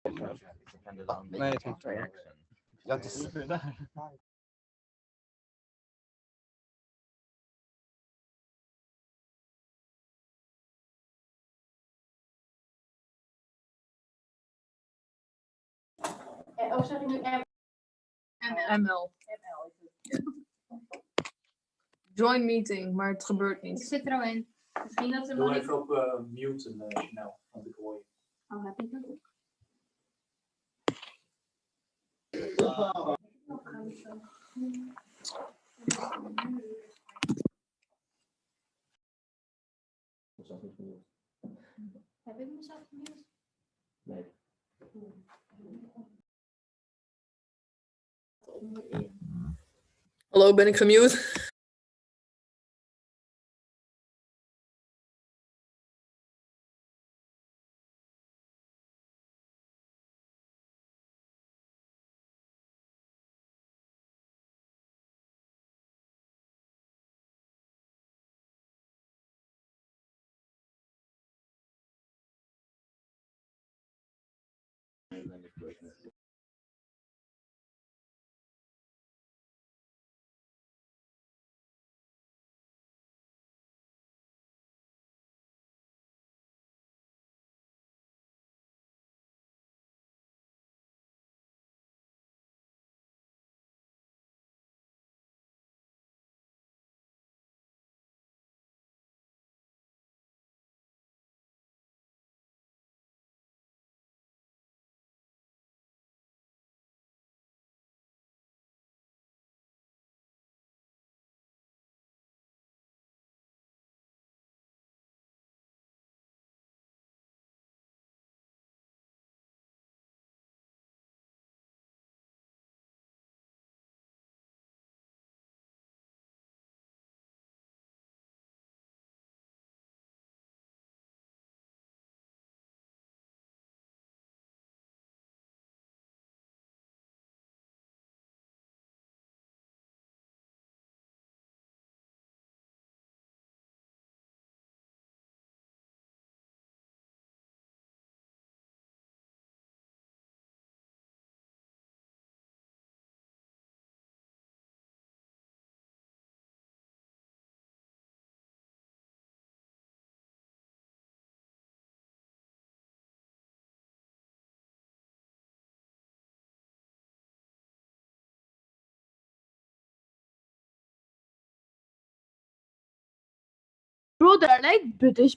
Nej, jag tänkte det. Jag har inte sett det. Oh, zeg je nu ML. Join meeting, maar het gebeurt Ik niet. zit er al in. Misschien dat ze Doe nog even op mute snel, want ik hoor je. Oh, heb ik het? Heb ik mezelf gemute? Nee. Hallo, ben ik gemute? Bro, they're like British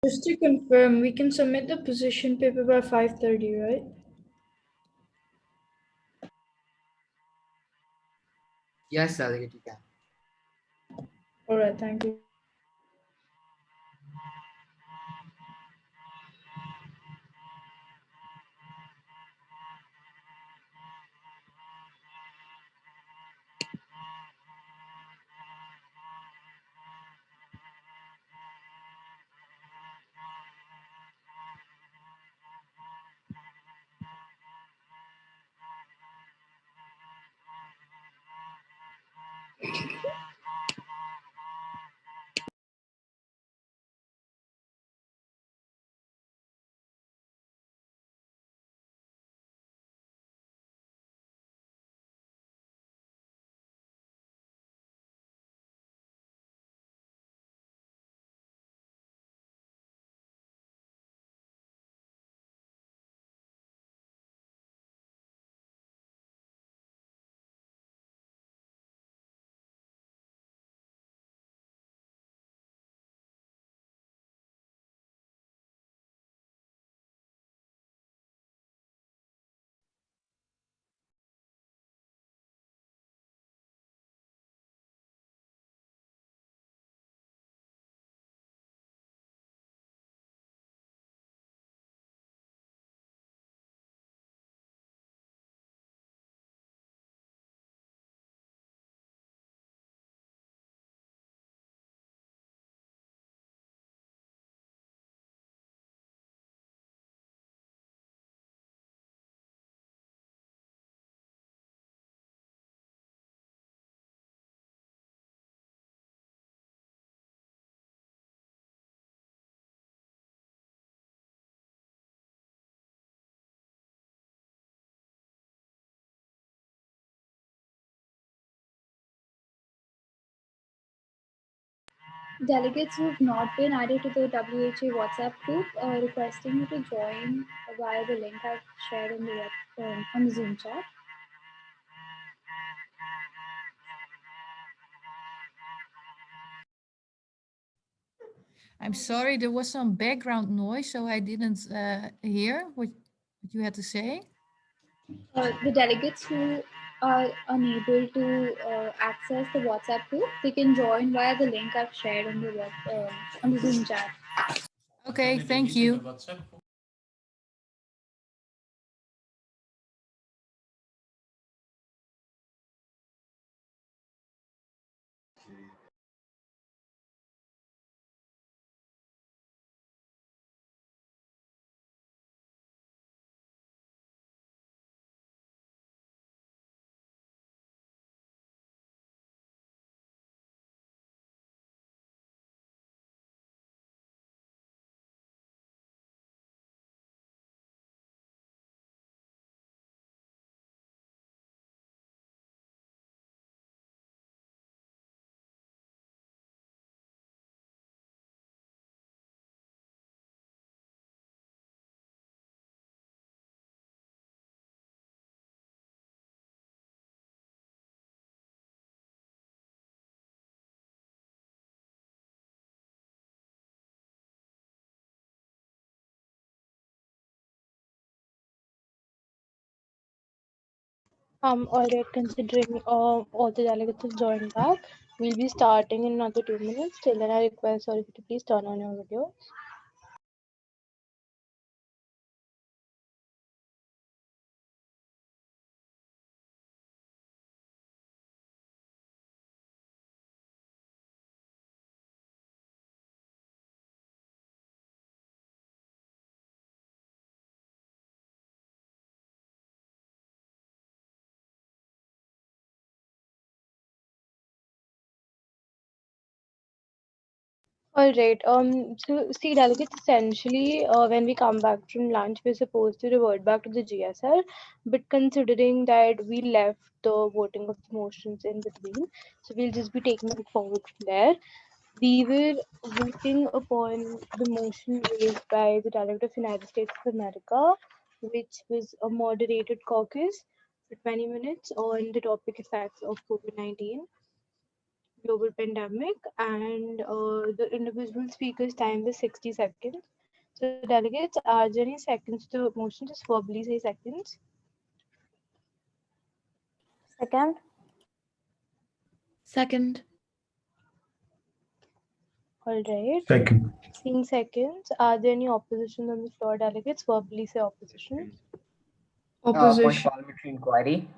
Just to confirm, we can submit the position paper by 5:30, right? Yes, delegate, you can. All right, thank you. Delegates who have not been added to the WHA WhatsApp group are requesting you to join via the link I've shared on on the Zoom chat. I'm sorry, there was some background noise, so I didn't hear what you had to say. The delegates who are unable to access the WhatsApp group, they can join via the link I've shared on the Zoom chat. Okay, thank you. All right, considering all the delegates have joined back, we'll be starting in another 2 minutes. Till then, I request all of you to please turn on your video. All right. So see, delegates, essentially, when we come back from lunch, we're supposed to revert back to the GSL. But considering that we left the voting of the motions in between, so we'll just be taking it forward from there. We were voting upon the motion raised by the Delegate of United States of America, which was a moderated caucus for 20 minutes on the topic effects of COVID-19 global pandemic, and the individual speaker's time was 60 seconds. So delegates, are there any seconds to the motion? Just verbally say seconds. Second. Second. All right. Second. Seeing seconds, are there any opposition on the floor? Delegates, verbally say opposition. Point Opposition. of parliamentary inquiry.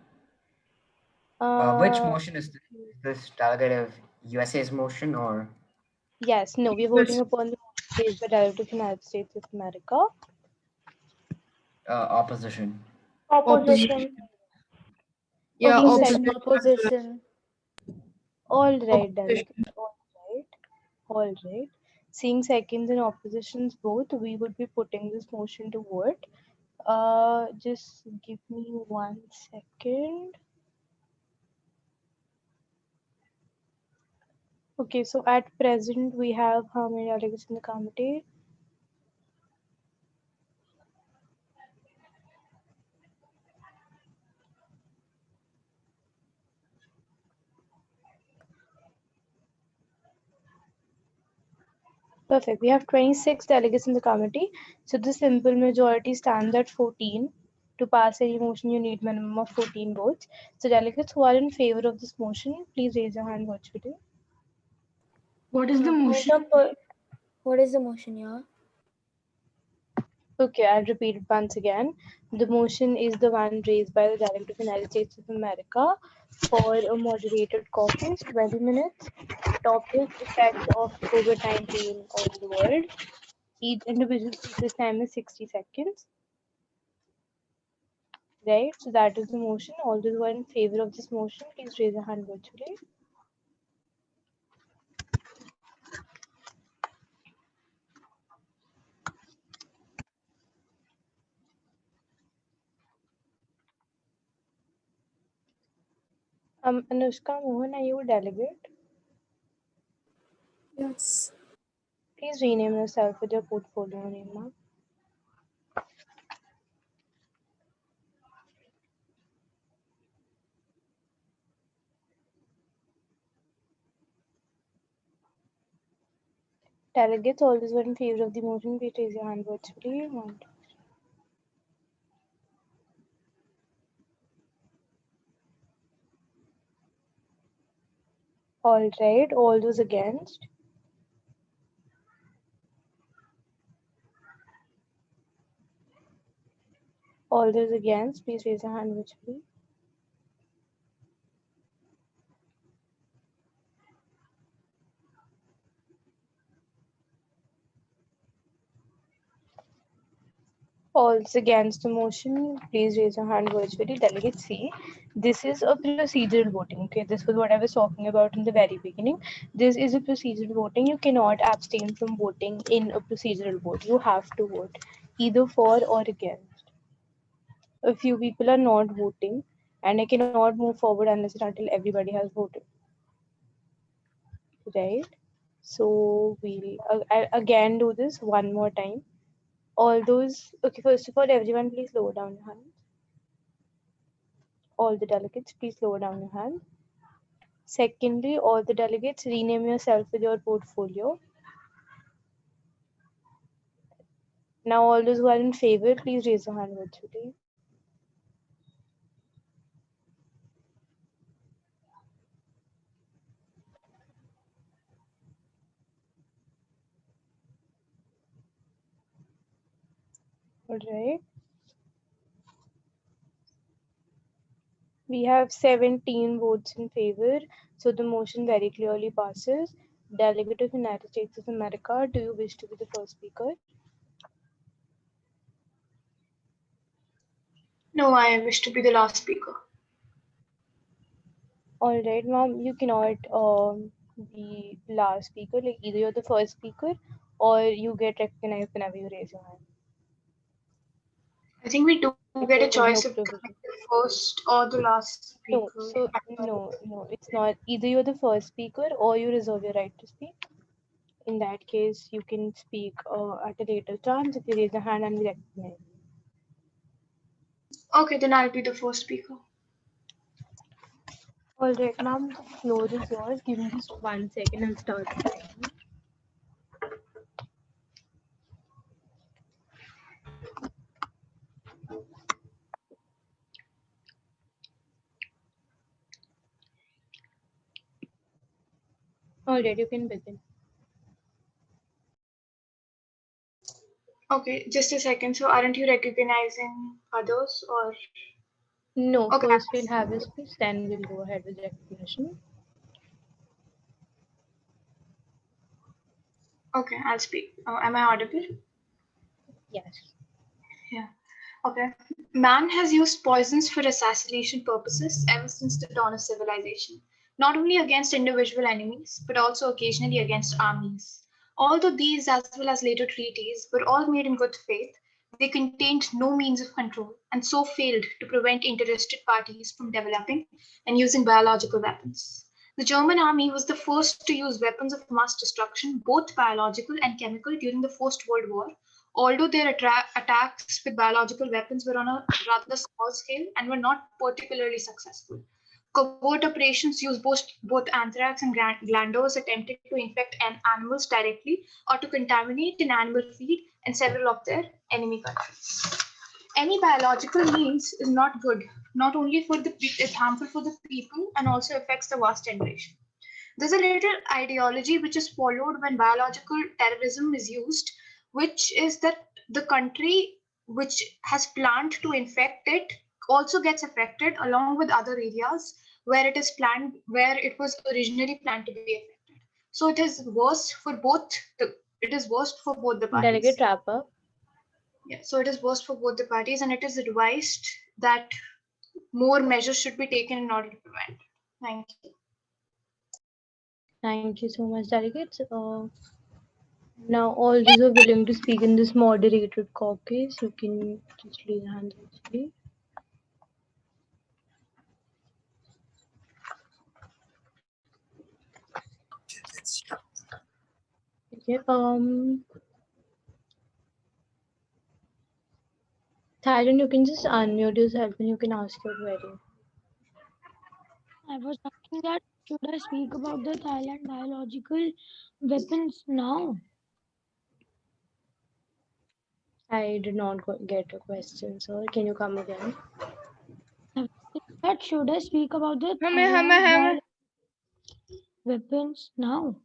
Which Uh, motion is this? Is this delegate of USA's motion or? yes, no, we're voting upon the motion raised by Delegate of United States of America. Opposition. Opposition. Yeah, Opposition. opposition. Opposition. All right, Opposition. delegates. All right. All right. Seeing seconds and oppositions both, we would be putting this motion to vote. Just give me 1 second. Okay, so at present we have how many delegates in the committee? Perfect. We have 26 delegates in the committee. So the simple majority stands at 14. To pass any motion, you need minimum of 14 votes. So delegates who are in favor of this motion, please raise your hand virtually. What is the Point motion? of per- What is the motion, yeah? Okay, I'll repeat it once again. The motion is the one raised by the Delegate of the United States of America for a moderated caucus, 20 minutes, topic effects of COVID-19 on the world. Each individual speaker's time is 60 seconds. Right, so that is the motion. All those who are in favor of this motion, please raise your hand virtually. Anushka Mohan, are you a delegate? Yes. Please rename yourself with your portfolio name now. Delegates, all those who are in favor of the motion, please raise your hand virtually. One, two. All right, all those against. All those against, please raise your hand virtually. All those against the motion, please raise your hand virtually. Delegate C, this is a procedural voting. Okay, this was what I was talking about in the very beginning. This is a procedural voting. You cannot abstain from voting in a procedural vote. You have to vote either for or against. A few people are not voting, and I cannot move forward unless and until everybody has voted. Right? So I'll again do this one more time. All those, okay, first of all, everyone please lower down your hands. All the delegates, please lower down your hand. Secondly, all the delegates, rename yourself with your portfolio. Now, all those who are in favor, please raise your hand virtually. All right. We have 17 votes in favor, so the motion very clearly passes. Delegate of United States of America, do you wish to be the first speaker? No, I wish to be the last speaker. All right, ma'am, you cannot be last speaker. Like either you're the first speaker or you get recognized whenever you raise your hand. I think we do get a There's no choice of privilege. becoming the first or the last No, speaker. so no, it's not. Either you're the first speaker or you reserve your right to speak. In that case, you can speak at a later chance if you raise your hand and we recognize. Okay, then I'll be the first speaker. All right, ma'am, the floor is yours. Give me just 1 second and start. the timer. All right, you can begin. Okay, just a second. So aren't you recognizing others or? No, Okay. first we'll have your speech, then we'll go ahead with recognition. Okay, I'll speak. Am I audible? Yes. Yeah. Okay. Man has used poisons for assassination purposes ever since the dawn of civilization, not only against individual enemies, but also occasionally against armies. Although these, as well as later treaties, were all made in good faith, they contained no means of control and so failed to prevent interested parties from developing and using biological weapons. The German army was the first to use weapons of mass destruction, both biological and chemical, during the First World War, although their attacks with biological weapons were on a rather small scale and were not particularly successful. Covert operations used both anthrax and glanders attempted to infect animals directly or to contaminate an animal feed in several of their enemy countries. Any biological means is not good, not only for it's harmful for the people and also affects the vast generation. There's a little ideology which is followed when biological terrorism is used, which is that the country which has planned to infect it also gets affected along with other areas where it was originally planned to be affected. So it is worse for both the parties. Delegate wrap up. Yeah, so it is worst for both the parties, and it is advised that more measures should be taken in order to prevent. Thank you. Thank you so much, delegates. Now, all those who are willing to speak in this moderated caucus, you can just raise your hands and speak. Okay. Thailand, you can just unmute yourself and you can ask your query. I was asking that should I speak about the Thailand biological weapons now? I did not get a question, sir. Can you come again? That should I speak about the Thailand weapons now?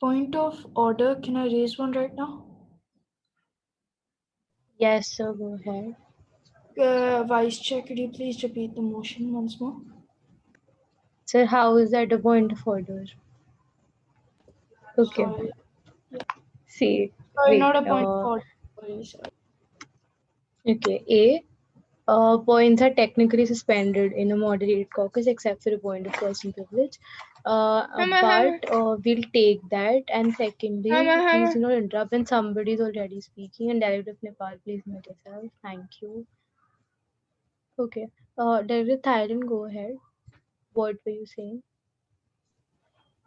Point of order. Can I raise one right now? Yes, sir. Go ahead. Vice Chair, could you please repeat the motion once more? Sir, how is that a point of order? Okay. Sorry. See. Sorry, wait, not a point of order. Sorry. Okay. A. Points are technically suspended in a moderated caucus except for a point of personal privilege. But we'll take that. And secondly, please do not interrupt when somebody is already speaking. And Delegate of Nepal, please mute yourself. Thank you. Okay. Delegate Thailand, go ahead. What were you saying?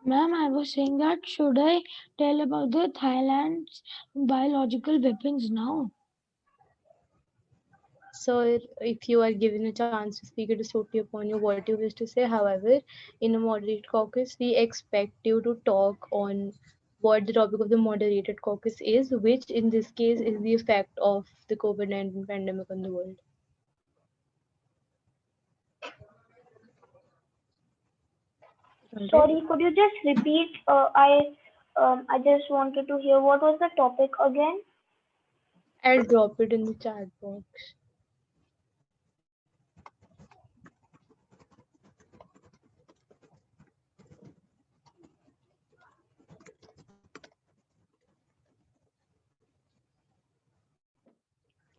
Ma'am, I was saying that should I tell about the Thailand's biological weapons now? So, if you are given a chance to speak, it is totally upon you what you wish to say. However, in a moderated caucus, we expect you to talk on what the topic of the moderated caucus is, which in this case is the effect of the COVID-19 pandemic on the world. Sorry, could you just repeat? I just wanted to hear what was the topic again? I'll drop it in the chat box.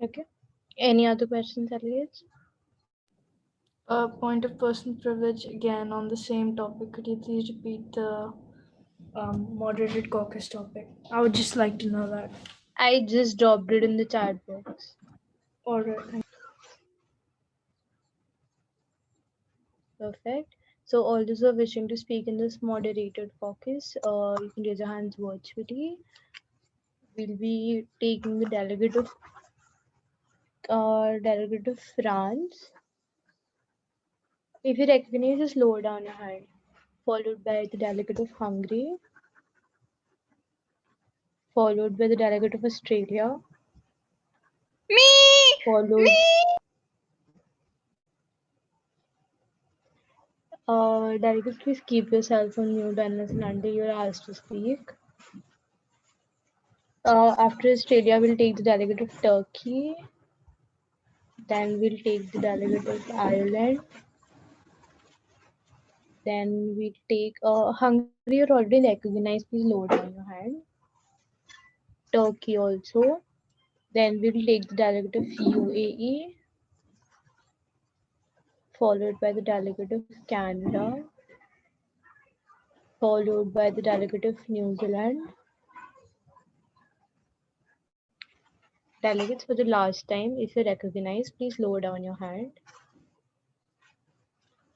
Okay. Any other questions, Elliot? Point of personal privilege again on the same topic. Could you please repeat the moderated caucus topic? I would just like to know that. I just dropped it in the chat box. All right. Perfect. So all those who are wishing to speak in this moderated caucus, you can raise your hands virtually. We'll be taking the delegate of France. If you recognize, just lower down your hand. Followed by the delegate of Hungary. Followed by the delegate of Australia. Me! Followed. Delegate, please keep yourself on mute unless and until you're asked to speak. After Australia, we'll take the delegate of Turkey. Then we'll take the delegate of Ireland. Then we take Hungary, you're already recognized. Please lower down your hand. Turkey also. Then we'll take the delegate of UAE, followed by the delegate of Canada, followed by the delegate of New Zealand. Delegates, for the last time, if you're recognized, please lower down your hand.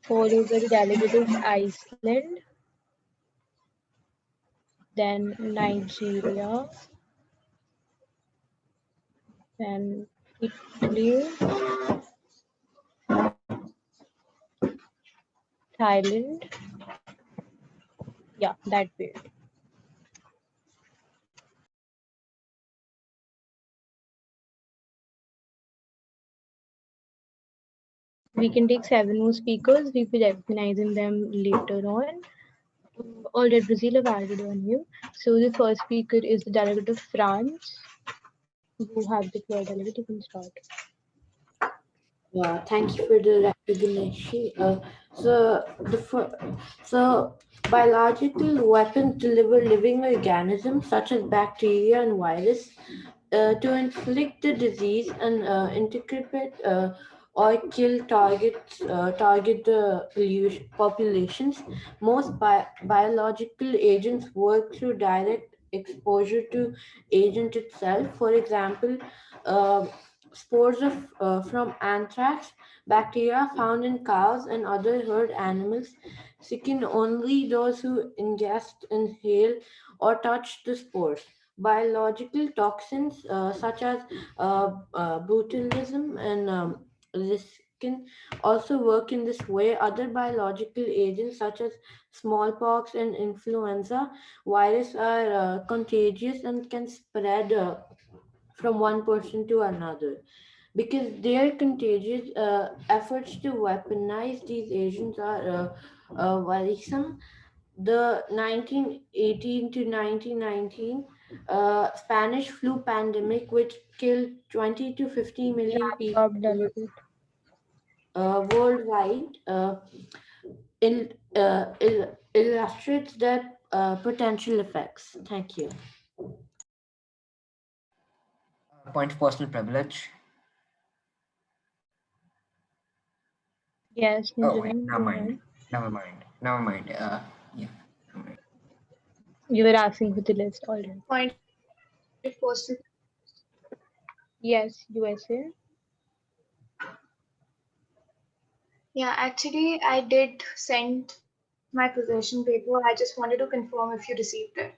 Followed by the delegate of Iceland, then Nigeria, then Italy, Thailand. Yeah, that way. We can take 7 more speakers. We'll be recognizing them later on. All right, Brazil have added on you. So the first speaker is the delegate of France. You have the floor, delegate. You can start. Thank you for the recognition. So biological weapons deliver living organisms such as bacteria and virus to inflict the disease and interpret or kill target the populations. Most biological agents work through direct exposure to agent itself. For example, spores from anthrax bacteria found in cows and other herd animals sicken only those who ingest, inhale, or touch the spores. Biological toxins such as botulism and can also work in this way. Other biological agents such as smallpox and influenza virus are contagious and can spread from one person to another. Because they are contagious, efforts to weaponize these agents are worrisome. The 1918 to 1919 Spanish flu pandemic, which killed 20 to 50 million people worldwide, illustrates their potential effects. Thank you. Point of personal privilege. Yes, Oh, wait, never mind. Yeah. You were asking for the list already. Point of personal. Yes, USA. Yeah, actually, I did send my possession paper. I just wanted to confirm if you received it.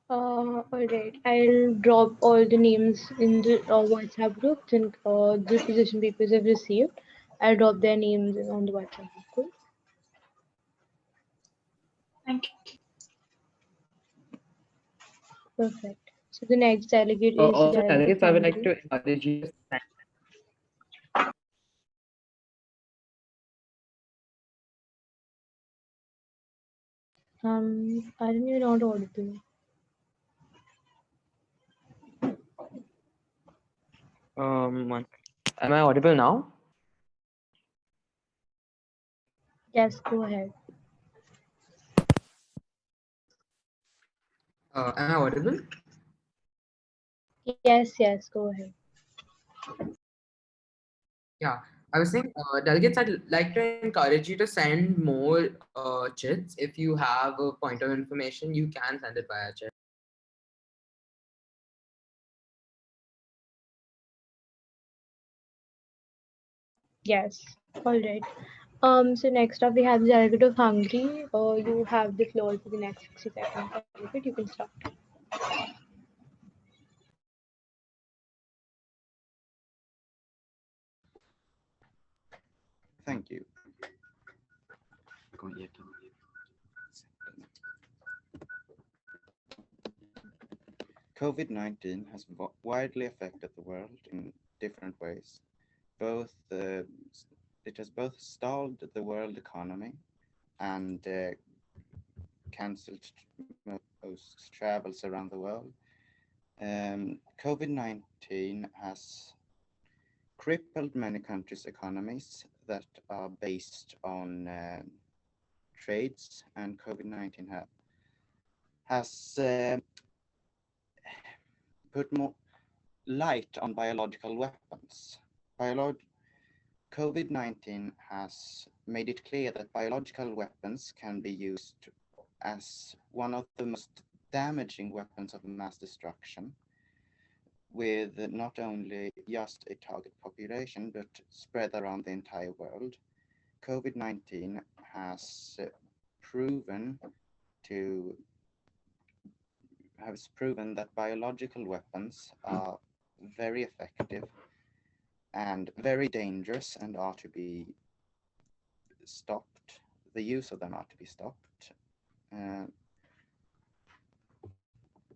All right. I'll drop all the names in the WhatsApp group. Then the position papers I've received. I'll drop their names on the WhatsApp group. Thank you. Perfect. So the next delegate is Also, delegate delegates, I would like to encourage you to send. I don't even know how to audible. Am I audible now? Yes, go ahead. Am I audible? Yes, go ahead. Yeah, I was saying, delegates, I'd like to encourage you to send more chits. If you have a point of information, you can send it via chat. Yes, all right. So next up we have the delegate of Hungary. You have the floor for the next 60 seconds. Delegate, you can start. Thank you. COVID-19 has widely affected the world in different ways. It has both stalled the world economy and cancelled most travels around the world. COVID-19 has crippled many countries' economies that are based on trades, and COVID-19 has put more light on biological weapons. COVID-19 has made it clear that biological weapons can be used as one of the most damaging weapons of mass destruction, with not only just a target population, but spread around the entire world. COVID-19 has proven that biological weapons are very effective and very dangerous and are to be stopped. The use of them are to be stopped.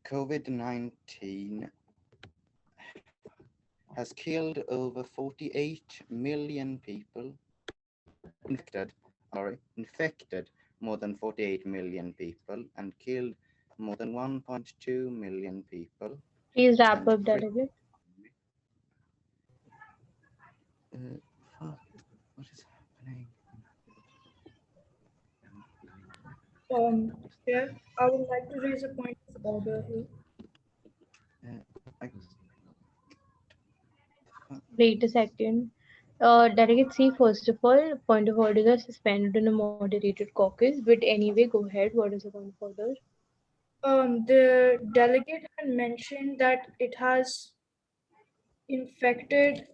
COVID-19 has killed over 48 million people, infected more than 48 million people, and killed more than 1.2 million people. Please wrap up, delegate. What is happening? Yeah, I would like to raise a point of order here. Wait a second. Delegate C, first of all, point of orders are suspended in a moderated caucus, but anyway, go ahead. What is the point of order? The delegate had mentioned that it has infected.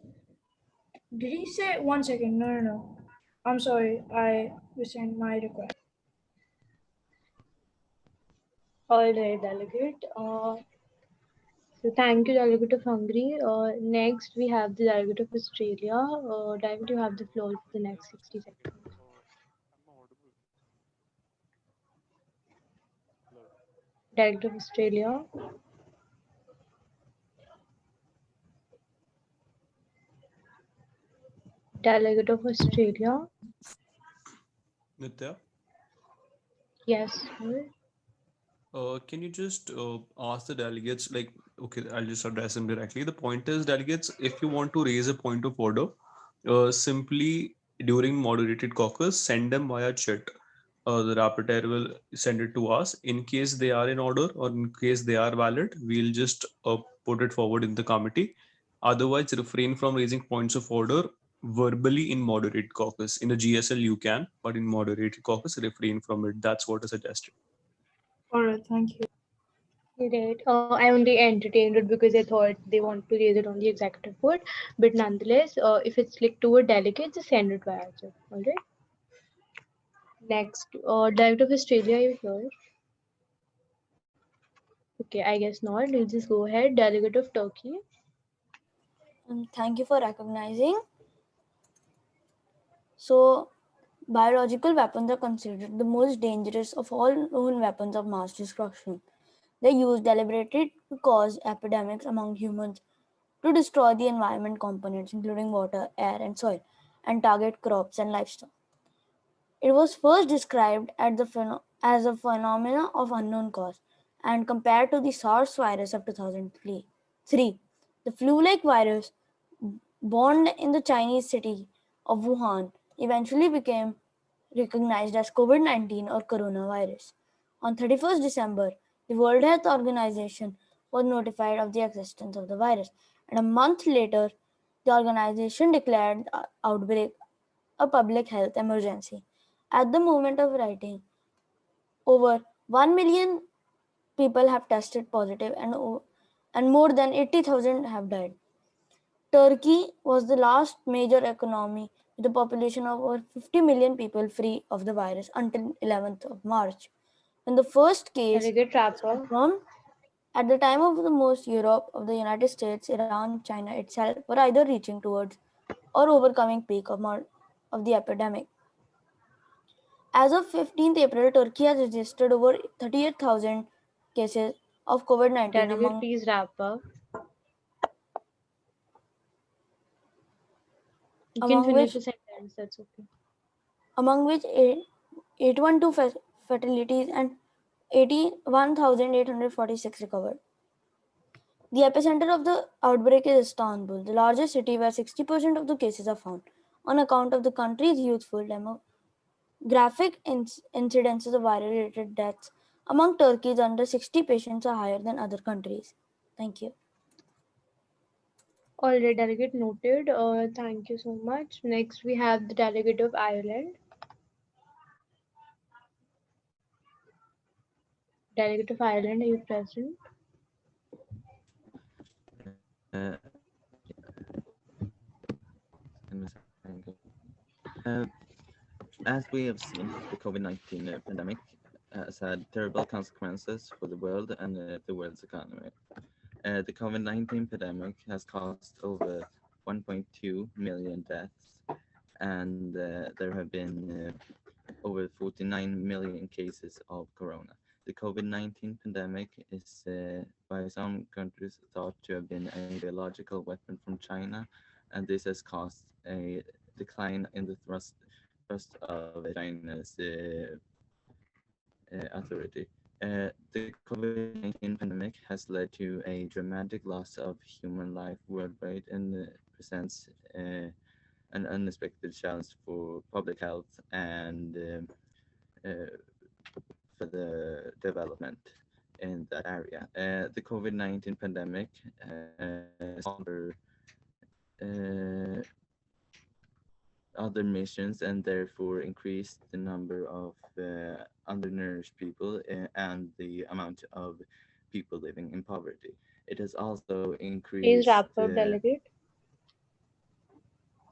Did he say 1 second? No. I'm sorry. I rescind my request. All right, delegate. So thank you, delegate of Hungary. Next, we have the delegate of Australia. Delegate, you have the floor for the next 60 seconds. Delegate of Australia. Delegate of Australia. Nitya, Yes, sir. can you just ask the delegates, like, okay, I'll just address them directly. The point is, delegates, if you want to raise a point of order, simply during moderated caucus, send them via chat. The rapporteur will send it to us. In case they are in order or in case they are valid, we'll just put it forward in the committee. Otherwise, refrain from raising points of order verbally in moderate caucus. In a GSL, you can, but in moderated caucus, refrain from it. That's what is suggested. All right, thank you. Right. I only entertained it because I thought they want to raise it on the executive board. But nonetheless, if it's like to a delegate, just send it via chat. All right. Next, Director of Australia, you here? Okay, I guess not. We'll just go ahead. Delegate of Turkey. Thank you for recognizing. So, biological weapons are considered the most dangerous of all known weapons of mass destruction. They use deliberately to cause epidemics among humans, to destroy the environment components, including water, air, and soil, and target crops and livestock. It was first described as a phenomenon of unknown cause, and compared to the SARS virus of 2003, the flu-like virus born in the Chinese city of Wuhan, eventually became recognized as COVID-19 or coronavirus. On 31st December, the World Health Organization was notified of the existence of the virus, and a month later, the organization declared the outbreak a public health emergency. At the moment of writing, over 1 million people have tested positive and more than 80,000 have died. Turkey was the last major economy with a population of over 50 million people free of the virus until 11th of March. When the first case Delegate was Trapper. confirmed, at the time of the most Europe, of the United States, Iran, China itself were either reaching towards or overcoming peak of the epidemic. As of 15th April, Turkey has registered over 38,000 cases of COVID-19 Delegate, please wrap up. You can among finish which the sentence, that's okay. among which 812 fatalities and 81,846 recovered. The epicenter of the outbreak is Istanbul, the largest city where 60% of the cases are found, on account of the country's youthful demographic incidences of viral-related deaths among Turkey's under 60 patients are higher than other countries. Thank you. All right, delegate noted. Thank you so much. Next, we have the delegate of Ireland. Delegate of Ireland, are you present? As we have seen, the COVID-19 pandemic has had terrible consequences for the world and the world's economy. The COVID-19 pandemic has caused over 1.2 million deaths, and there have been over 49 million cases of corona. The COVID-19 pandemic is by some countries thought to have been a biological weapon from China, and this has caused a decline in the trust of China's authority. The COVID-19 pandemic has led to a dramatic loss of human life worldwide and presents an unexpected challenge for public health and for the development in that area. The COVID-19 pandemic has other missions and therefore increased the number of undernourished people and the amount of people living in poverty. It has also increased. Please wrap up, delegate.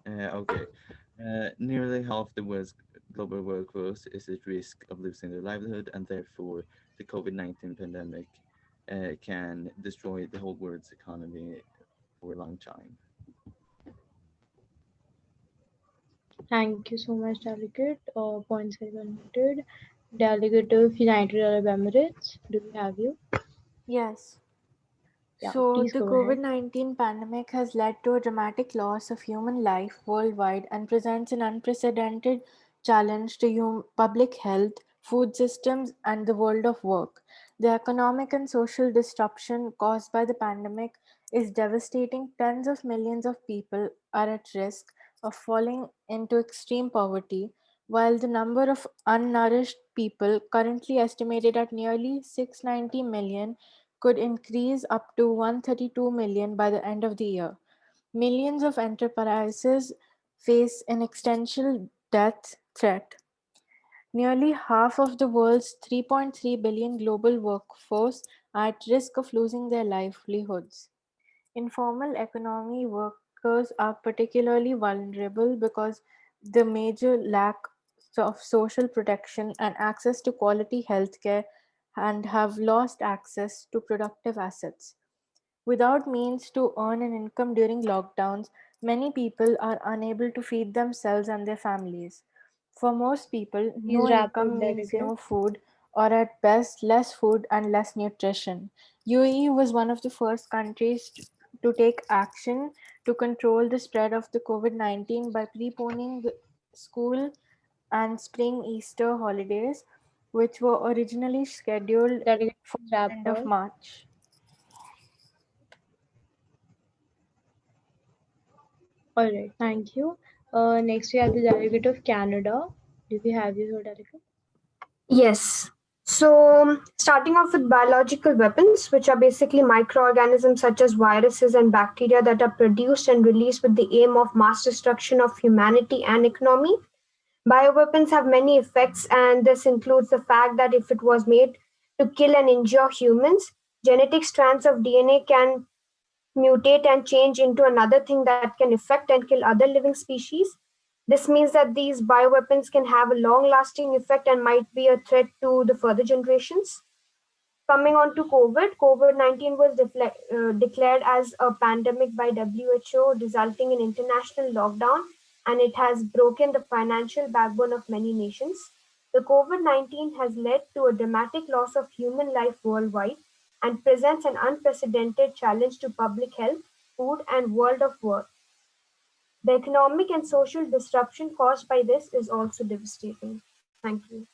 Okay. Nearly half the world's global workforce is at risk of losing their livelihood, and therefore the COVID-19 pandemic can destroy the whole world's economy for a long time. Thank you so much, delegate. Points are noted. Delegate of United Arab Emirates, do we have you? Yes. Yeah, So please the go ahead. COVID-19 pandemic has led to a dramatic loss of human life worldwide and presents an unprecedented challenge to public health, food systems, and the world of work. The economic and social disruption caused by the pandemic is devastating. Tens of millions of people are at risk of falling into extreme poverty, while the number of unnourished people, currently estimated at nearly 690 million, could increase up to 132 million by the end of the year. Millions of enterprises face an existential death threat. Nearly half of the world's 3.3 billion global workforce are at risk of losing their livelihoods. Informal economy workers are particularly vulnerable because the major lack of social protection and access to quality healthcare and have lost access to productive assets. Without means to earn an income during lockdowns, many people are unable to feed themselves and their families. For most people, no Please wrap up, income means delegate. no food, or at best, less food and less nutrition. UAE was one of the first countries to take action to control the spread of the COVID-19 by preponing the school and spring Easter holidays, which were originally scheduled Delegate, for please the wrap end of up. March. All right, thank you. Next, we have the delegate of Canada. Do we have you, delegate? Yes. So, starting off with biological weapons, which are basically microorganisms such as viruses and bacteria that are produced and released with the aim of mass destruction of humanity and economy. Bioweapons have many effects, and this includes the fact that if it was made to kill and injure humans, genetic strands of DNA can mutate and change into another thing that can affect and kill other living species. This means that these bioweapons can have a long lasting effect and might be a threat to the further generations. Coming on to COVID 19 was declared as a pandemic by WHO, resulting in international lockdown, and it has broken the financial backbone of many nations. The COVID 19 has led to a dramatic loss of human life worldwide and presents an unprecedented challenge to public health, food, and world of work. The economic and social disruption caused by this is also devastating. Thank you.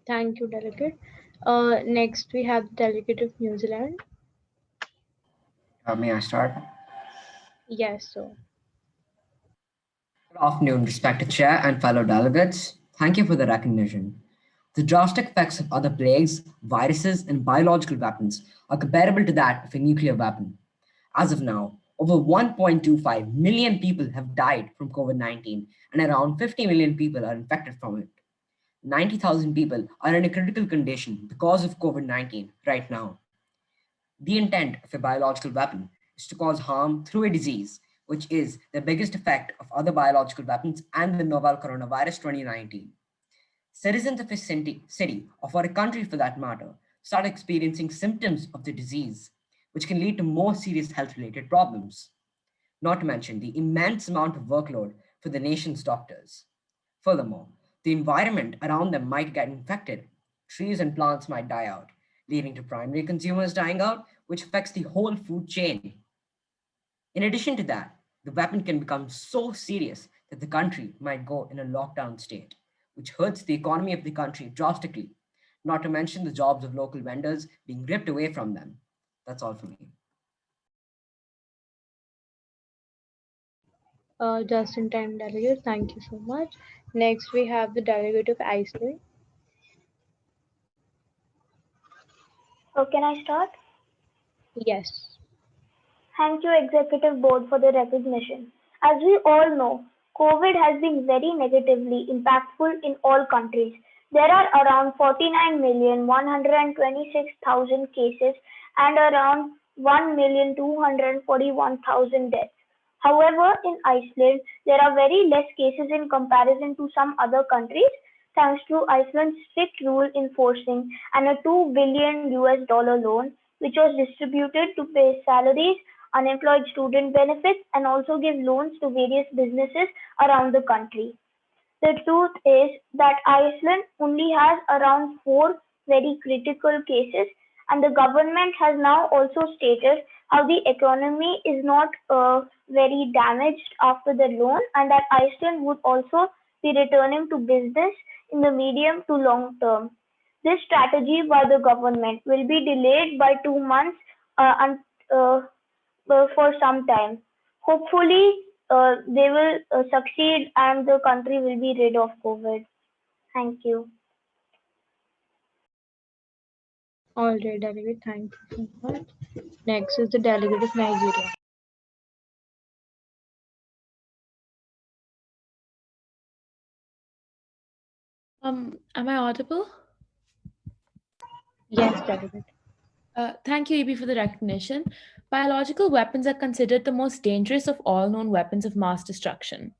Thank you, delegate. Next, we have the delegate of New Zealand. May I start? Yes, so. Good afternoon, respected chair and fellow delegates. Thank you for the recognition. The drastic effects of other plagues, viruses, and biological weapons are comparable to that of a nuclear weapon. As of now, over 1.25 million people have died from COVID 19, and around 50 million people are infected from it. 90,000 people are in a critical condition because of COVID 19 right now. The intent of a biological weapon is to cause harm through a disease, which is the biggest effect of other biological weapons and the novel coronavirus 2019. Citizens of a city, or for a country for that matter, start experiencing symptoms of the disease, which can lead to more serious health-related problems, not to mention the immense amount of workload for the nation's doctors. Furthermore, the environment around them might get infected. Trees and plants might die out, leading to primary consumers dying out, which affects the whole food chain. In addition to that, the weapon can become so serious that the country might go in a lockdown state, which hurts the economy of the country drastically, not to mention the jobs of local vendors being ripped away from them. That's all for me. Just in time, delegate. Thank you so much. Next, we have the delegate of Iceland. So can I start? Yes. Thank you, Executive Board, for the recognition. As we all know, COVID has been very negatively impactful in all countries. There are around 49,126,000 cases and around 1,241,000 deaths. However, in Iceland, there are very less cases in comparison to some other countries, thanks to Iceland's strict rule enforcing and a $2 billion loan, which was distributed to pay salaries, unemployed student benefits, and also give loans to various businesses around the country. The truth is that Iceland only has around 4 very critical cases, and the government has now also stated how the economy is not very damaged after the loan, and that Iceland would also be returning to business in the medium to long term. This strategy by the government will be delayed by 2 months uh, for some time. Hopefully, they will succeed and the country will be rid of COVID. Thank you. All right, delegate. Thank you so much. Next is the delegate of Nigeria. Am I audible? Yes, delegate. Thank you, EB, for the recognition. Biological weapons are considered the most dangerous of all known weapons of mass destruction.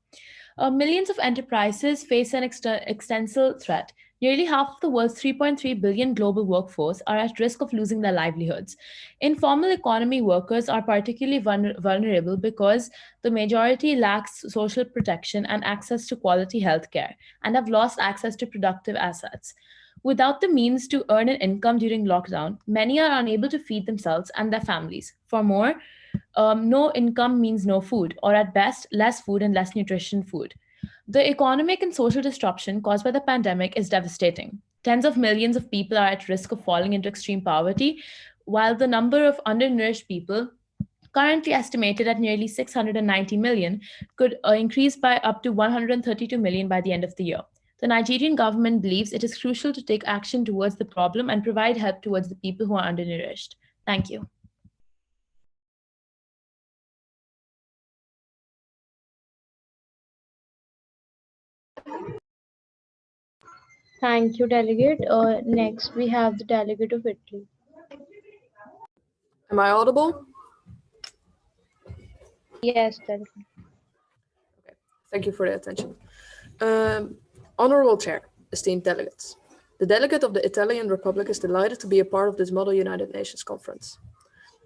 Millions of enterprises face an extensive threat. Nearly half of the world's 3.3 billion global workforce are at risk of losing their livelihoods. Informal economy workers are particularly vulnerable because the majority lacks social protection and access to quality healthcare and have lost access to productive assets. Without the means to earn an income during lockdown, many are unable to feed themselves and their families. For more, no income means no food, or at best, less food and less nutrition food. The economic and social disruption caused by the pandemic is devastating. Tens of millions of people are at risk of falling into extreme poverty, while the number of undernourished people, currently estimated at nearly 690 million, could increase by up to 132 million by the end of the year. The Nigerian government believes it is crucial to take action towards the problem and provide help towards the people who are undernourished. Thank you. Thank you, delegate. Next, we have the delegate of Italy. Am I audible? Yes, delegate. Thank you for the attention. Honorable Chair, esteemed delegates. The delegate of the Italian Republic is delighted to be a part of this Model United Nations conference.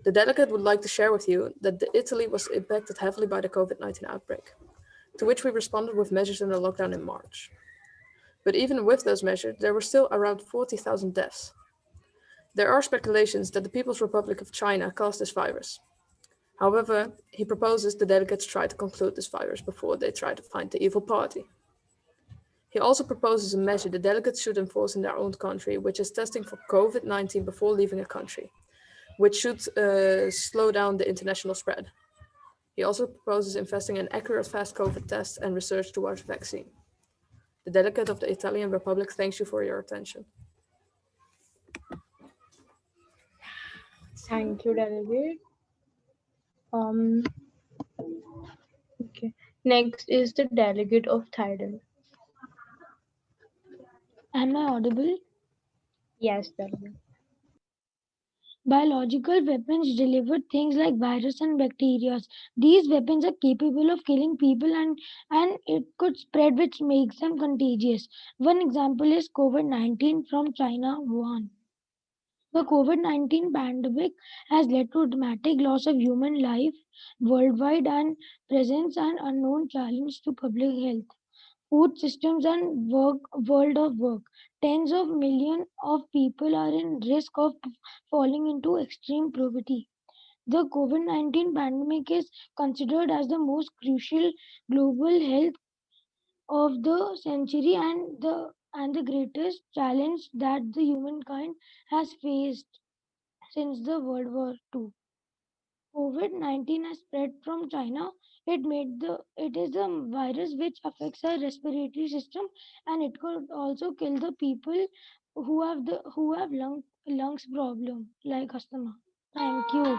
The delegate would like to share with you that Italy was impacted heavily by the COVID-19 outbreak, to which we responded with measures in the lockdown in March. But even with those measures, there were still around 40,000 deaths. There are speculations that the People's Republic of China caused this virus. However, he proposes the delegates try to conclude this virus before they try to find the evil party. He also proposes a measure the delegates should enforce in their own country, which is testing for COVID-19 before leaving a country, which should slow down the international spread. He also proposes investing in accurate fast COVID tests and research towards vaccine. The delegate of the Italian Republic thanks you for your attention. Thank you, delegate. Okay. Next is the delegate of Thailand. Am I audible? Yes, delegate. Biological weapons deliver things like virus and bacteria. These weapons are capable of killing people and it could spread, which makes them contagious. One example is COVID-19 from China, Wuhan. The COVID-19 pandemic has led to dramatic loss of human life worldwide and presents an unknown challenge to public health, food systems, and world of work. Tens of millions of people are in risk of falling into extreme poverty. The COVID-19 pandemic is considered as the most crucial global health of the century and the greatest challenge that the humankind has faced since the World War II. COVID-19 has spread from China. It is a virus which affects our respiratory system, and it could also kill the people who have lungs problem like asthma. Thank you.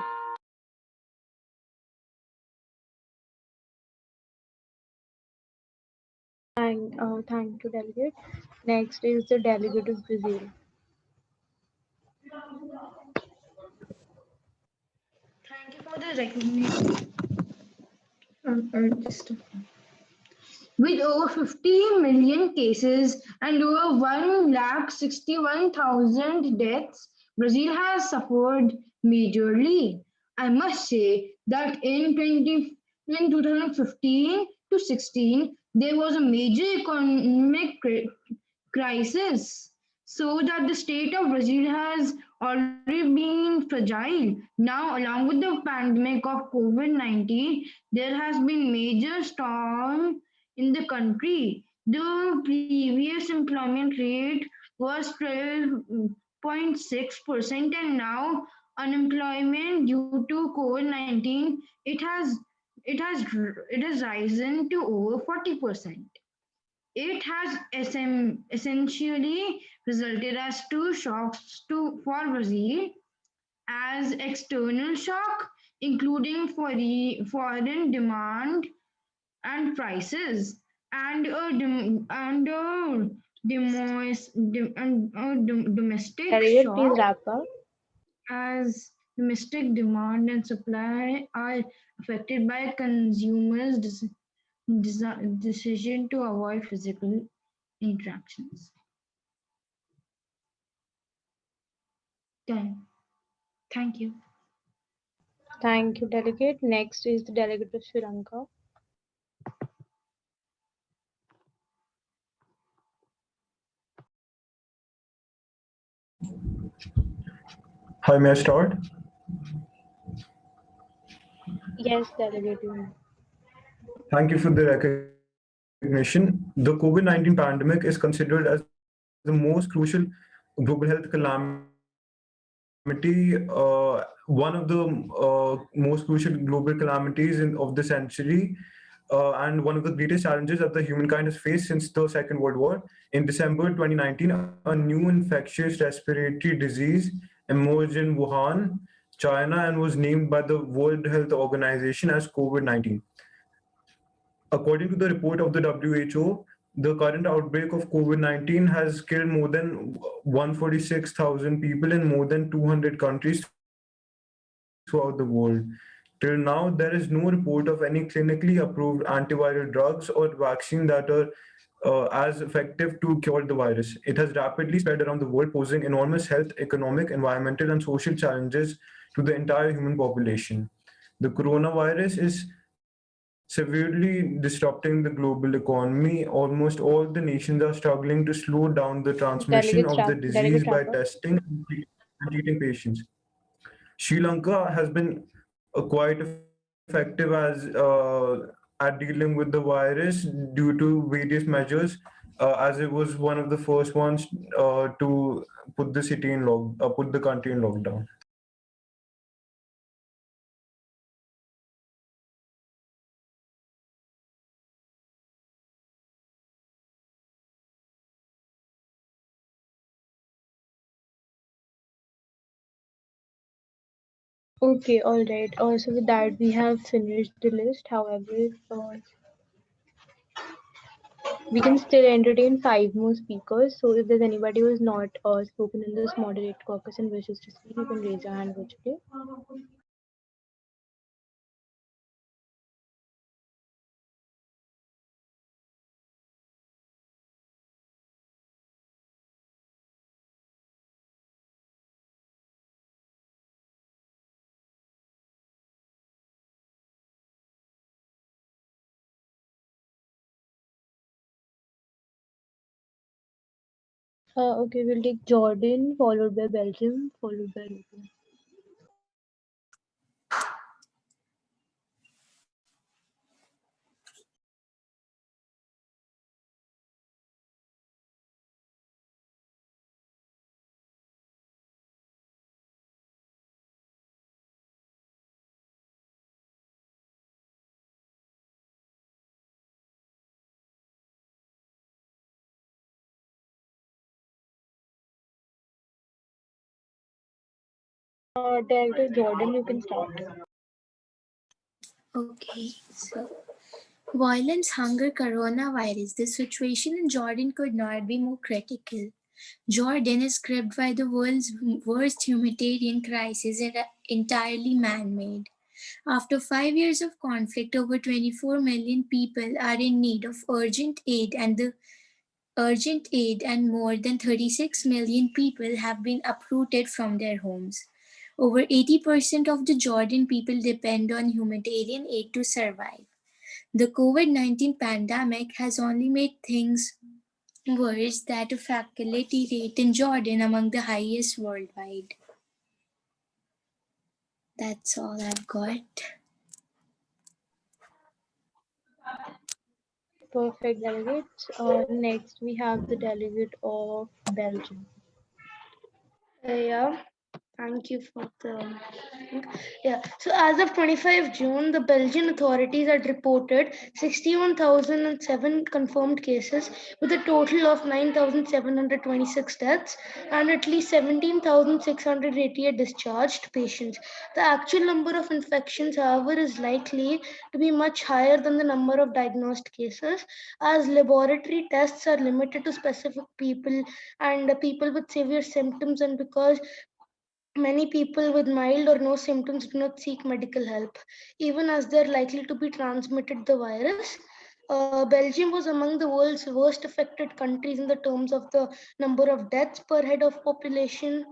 Thank you, delegate. Next is the delegate of Brazil. Thank you for the recognition. With over 50 million cases and over 1,61,000 deaths, Brazil has suffered majorly. I must say that in 2015 to 16, there was a major economic crisis, so that the state of Brazil has already been fragile. Now, along with the pandemic of COVID-19, there has been major storm in the country. The previous employment rate was 12.6%, and now unemployment due to COVID-19 it has risen to over 40%. It has essentially resulted as two shocks for Brazil, as external shock, including foreign demand and prices, and domestic Delegate, shock, please wrap up. as domestic demand and supply are affected by consumers' decision to avoid physical interactions. Done. Thank you. Thank you, delegate. Next is the delegate of Sri Lanka. Hi, may I start? Yes, delegate. Thank you for the recognition. The COVID-19 pandemic is considered as the most crucial global health calamity one of the most crucial global calamities of the century, and one of the greatest challenges that the humankind has faced since the Second World War. In December 2019, a new infectious respiratory disease emerged in Wuhan, China, and was named by the World Health Organization as COVID-19. According to the report of the WHO, the current outbreak of COVID-19 has killed more than 146,000 people in more than 200 countries throughout the world. Till now, there is no report of any clinically approved antiviral drugs or vaccine that are as effective to cure the virus. It has rapidly spread around the world, posing enormous health, economic, environmental, and social challenges to the entire human population. The coronavirus is severely disrupting the global economy. Almost all the nations are struggling to slow down the transmission of the disease Delegate by wrap up. testing and treating patients. Sri Lanka has been quite effective at dealing with the virus due to various measures, as it was one of the first ones to put the country in lockdown. Okay, all right. So with that, we have finished the list. However, we can still entertain five more speakers. So if there's anybody who has not spoken in this moderate caucus and wishes to speak, you can raise your hand virtually. Okay, we'll take Jordan, followed by Belgium, followed by Libya. Director Jordan, you can start. Okay, so violence, hunger, coronavirus. The situation in Jordan could not be more critical. Jordan is gripped by the world's worst humanitarian crisis and entirely man-made. After 5 years of conflict, over 24 million people are in need of urgent aid, and more than 36 million people have been uprooted from their homes. Over 80% of the Jordan people depend on humanitarian aid to survive. The COVID-19 pandemic has only made things worse, that a fatality rate in Jordan among the highest worldwide. That's all I've got. Perfect, delegates. Next, we have the delegate of Belgium. Yeah, thank you for the. Yeah, so as of 25 June, the Belgian authorities had reported 61,007 confirmed cases with a total of 9,726 deaths and at least 17,688 discharged patients. The actual number of infections, however, is likely to be much higher than the number of diagnosed cases, as laboratory tests are limited to specific people and people with severe symptoms, and because many people with mild or no symptoms do not seek medical help, even as they're likely to be transmitted the virus. Belgium was among the world's worst affected countries in the terms of the number of deaths per head of population.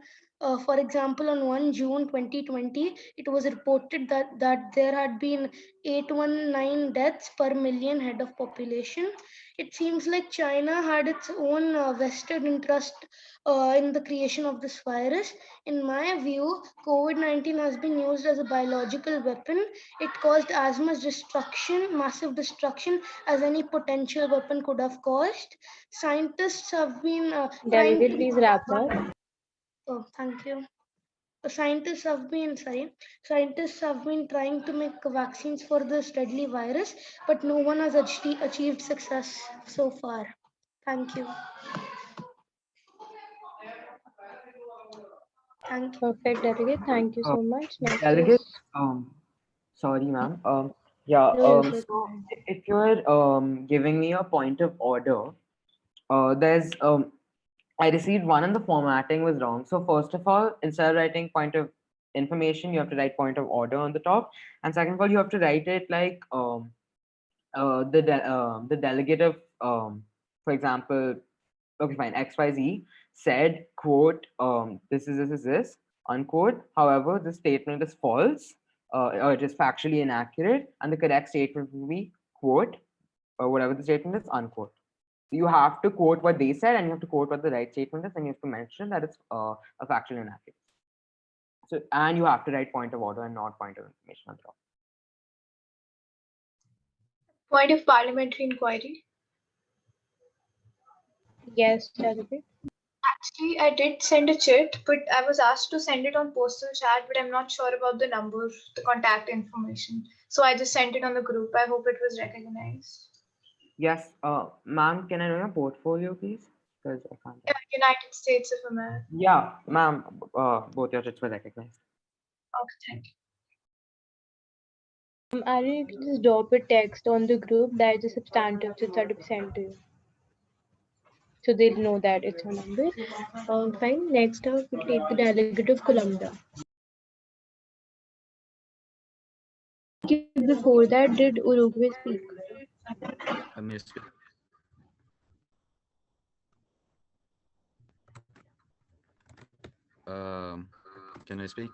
For example, on 1 June 2020, it was reported that there had been 819 deaths per million head of population. It seems like China had its own vested interest in the creation of this virus. In my view, COVID-19 has been used as a biological weapon. It caused as much destruction, massive destruction, as any potential weapon could have caused. Scientists have been trying Delegate, to. please wrap up. Oh, thank you. scientists have been trying to make vaccines for this deadly virus, but no one has achieved success so far. Thank you. Thank you. Perfect, delegate. Thank you Uh, so much. Next Delegate, is sorry, ma'am. Yeah. no, you're good. So if you're giving me a point of order, there's I received one and the formatting was wrong. So first of all, instead of writing point of information, you have to write point of order on the top, and second of all, you have to write it like the delegate of for example, okay, fine, XYZ said, quote, this, unquote. However, the statement is false, or it is factually inaccurate, and the correct statement will be, quote, or whatever the statement is, unquote. You have to quote what they said, and you have to quote what the right statement is, and you have to mention that it's a factual inaccurate. So, and you have to write point of order and not point of information on top. Point of parliamentary inquiry. Yes, delegate. Actually, I did send a chit, but I was asked to send it on postal chat, but I'm not sure about the number, the contact information. So I just sent it on the group. I hope it was recognized. Yes, ma'am, can I know your portfolio, please? Because I can't. United States of America. Yeah, ma'am, both your chits were recognized. Okay, thank you. Aaron, you can just drop a text on the group that is a substantive that will be sent to you. So they'll know that it's a number. Fine. Next up, we'll take the delegate of Colombia. Before that, did Uruguay speak? May I speak? Can I speak?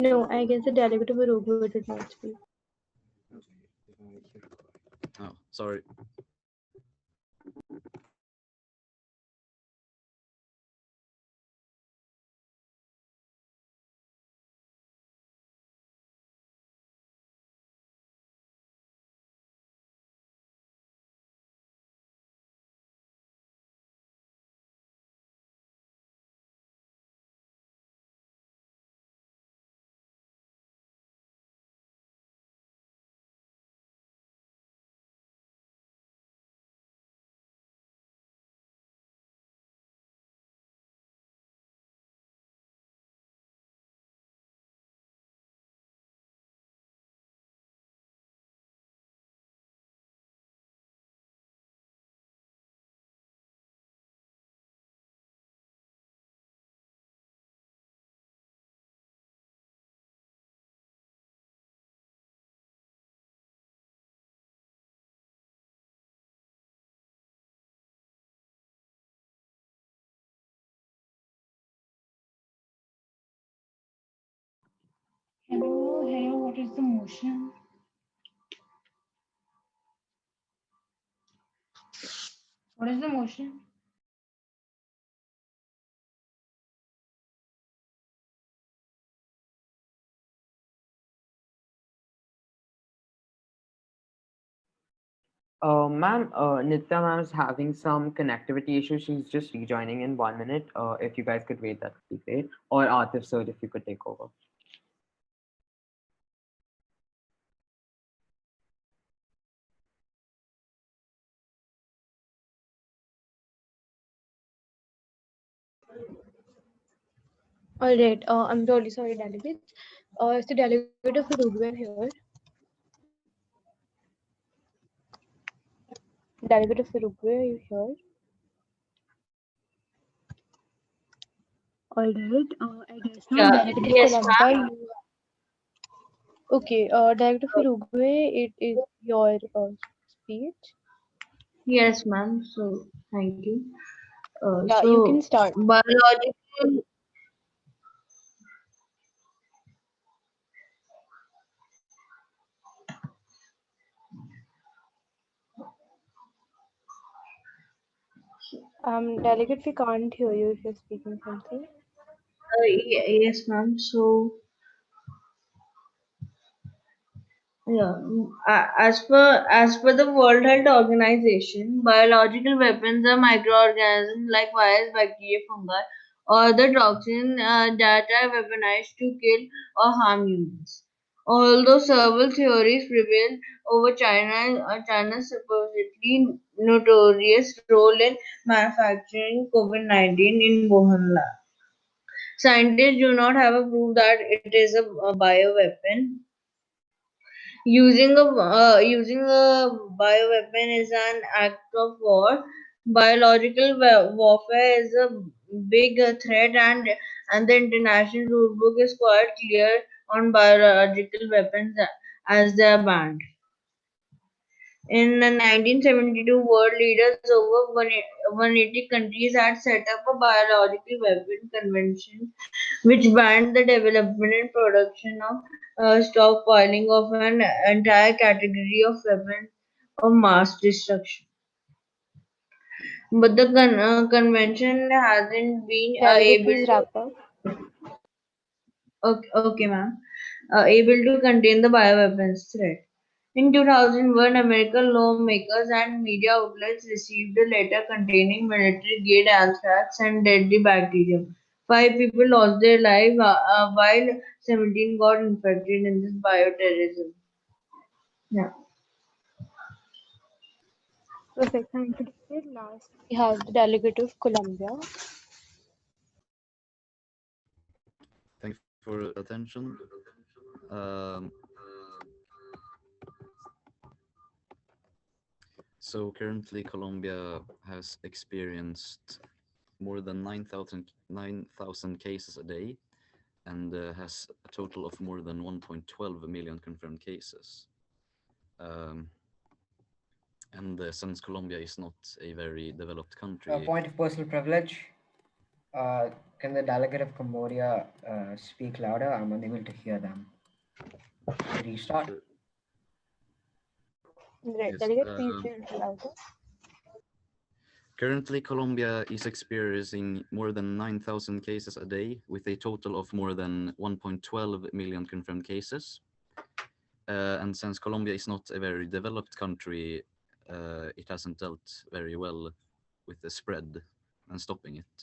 No, I guess the delegate of Uruguay did not speak. Oh, sorry. Hello, what is the motion? What is the motion? Ma'am, Nitya ma'am is having some connectivity issues. She's just rejoining in 1 minute. If you guys could wait, that would be great. Or Atif sir, if you could take over. All right. I'm really sorry, delegates. It's the delegate of Uruguay here. Delegate of Uruguay, are you here? All right. I guess now delegate of Yes, Colombia. ma'am. Okay. Delegate of Uruguay, it is your speech. Yes, ma'am. So, thank you. Yeah, you can start. Biological. Delegate, we can't hear you if you're speaking something. Yes, ma'am. So, Yeah. As per the World Health Organization, biological weapons are microorganisms like virus, bacteria, fungi, or the toxin that are weaponized to kill or harm humans. Although several theories prevail over China's supposedly notorious role in manufacturing COVID-19 in Wuhan lab. Scientists do not have a proof that it is a bioweapon. Using a bioweapon is an act of war. Biological warfare is a big threat, and the international rulebook is quite clear on biological weapons as they are banned. In 1972, world leaders over 180 countries had set up a biological weapon convention which banned the development and production of stockpiling of an entire category of weapons of mass destruction. But the convention hasn't been Delegate, able please to, wrap up. okay, ma'am, able to contain the bioweapons threat. In 2001, American lawmakers and media outlets received a letter containing military-grade anthrax and deadly bacterium. 5 people lost their lives while 17 got infected in this bioterrorism. Yeah. Perfect. Thank you, Delegate. Last, we have the delegate of Colombia. Thank you for attention. So currently Colombia has experienced more than 9,000 cases a day and has a total of more than 1.12 million confirmed cases. And since Colombia is not a very developed country, Point of personal privilege. Can the delegate of Cambodia speak louder? I'm unable to hear them. Restart. Right, yes, delegate, please be a little louder. currently Colombia is experiencing more than 9,000 cases a day with a total of more than 1.12 million confirmed cases. And since Colombia is not a very developed country, it hasn't dealt very well with the spread and stopping it.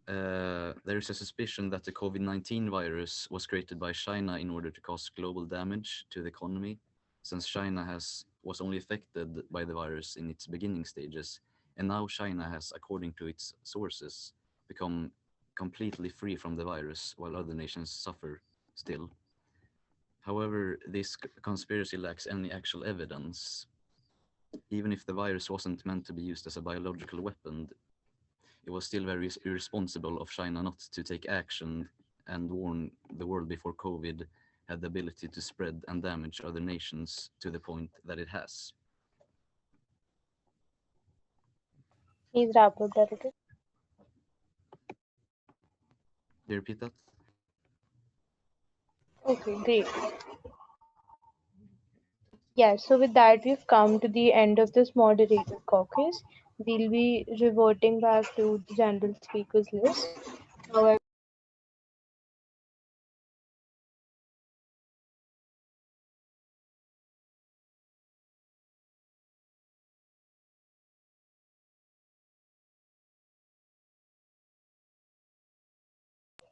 There is a suspicion that the COVID-19 virus was created by China in order to cause global damage to the economy, since China was only affected by the virus in its beginning stages, and now China has, according to its sources, become completely free from the virus, while other nations suffer still. However, this conspiracy lacks any actual evidence. Even if the virus wasn't meant to be used as a biological weapon, it was still very irresponsible of China not to take action and warn the world before COVID had the ability to spread and damage other nations to the point that it has. Please wrap up, delegate. Do you repeat that? Okay, great. Yeah, so with that, we've come to the end of this moderated caucus. We'll be reverting back to the general speakers list. However,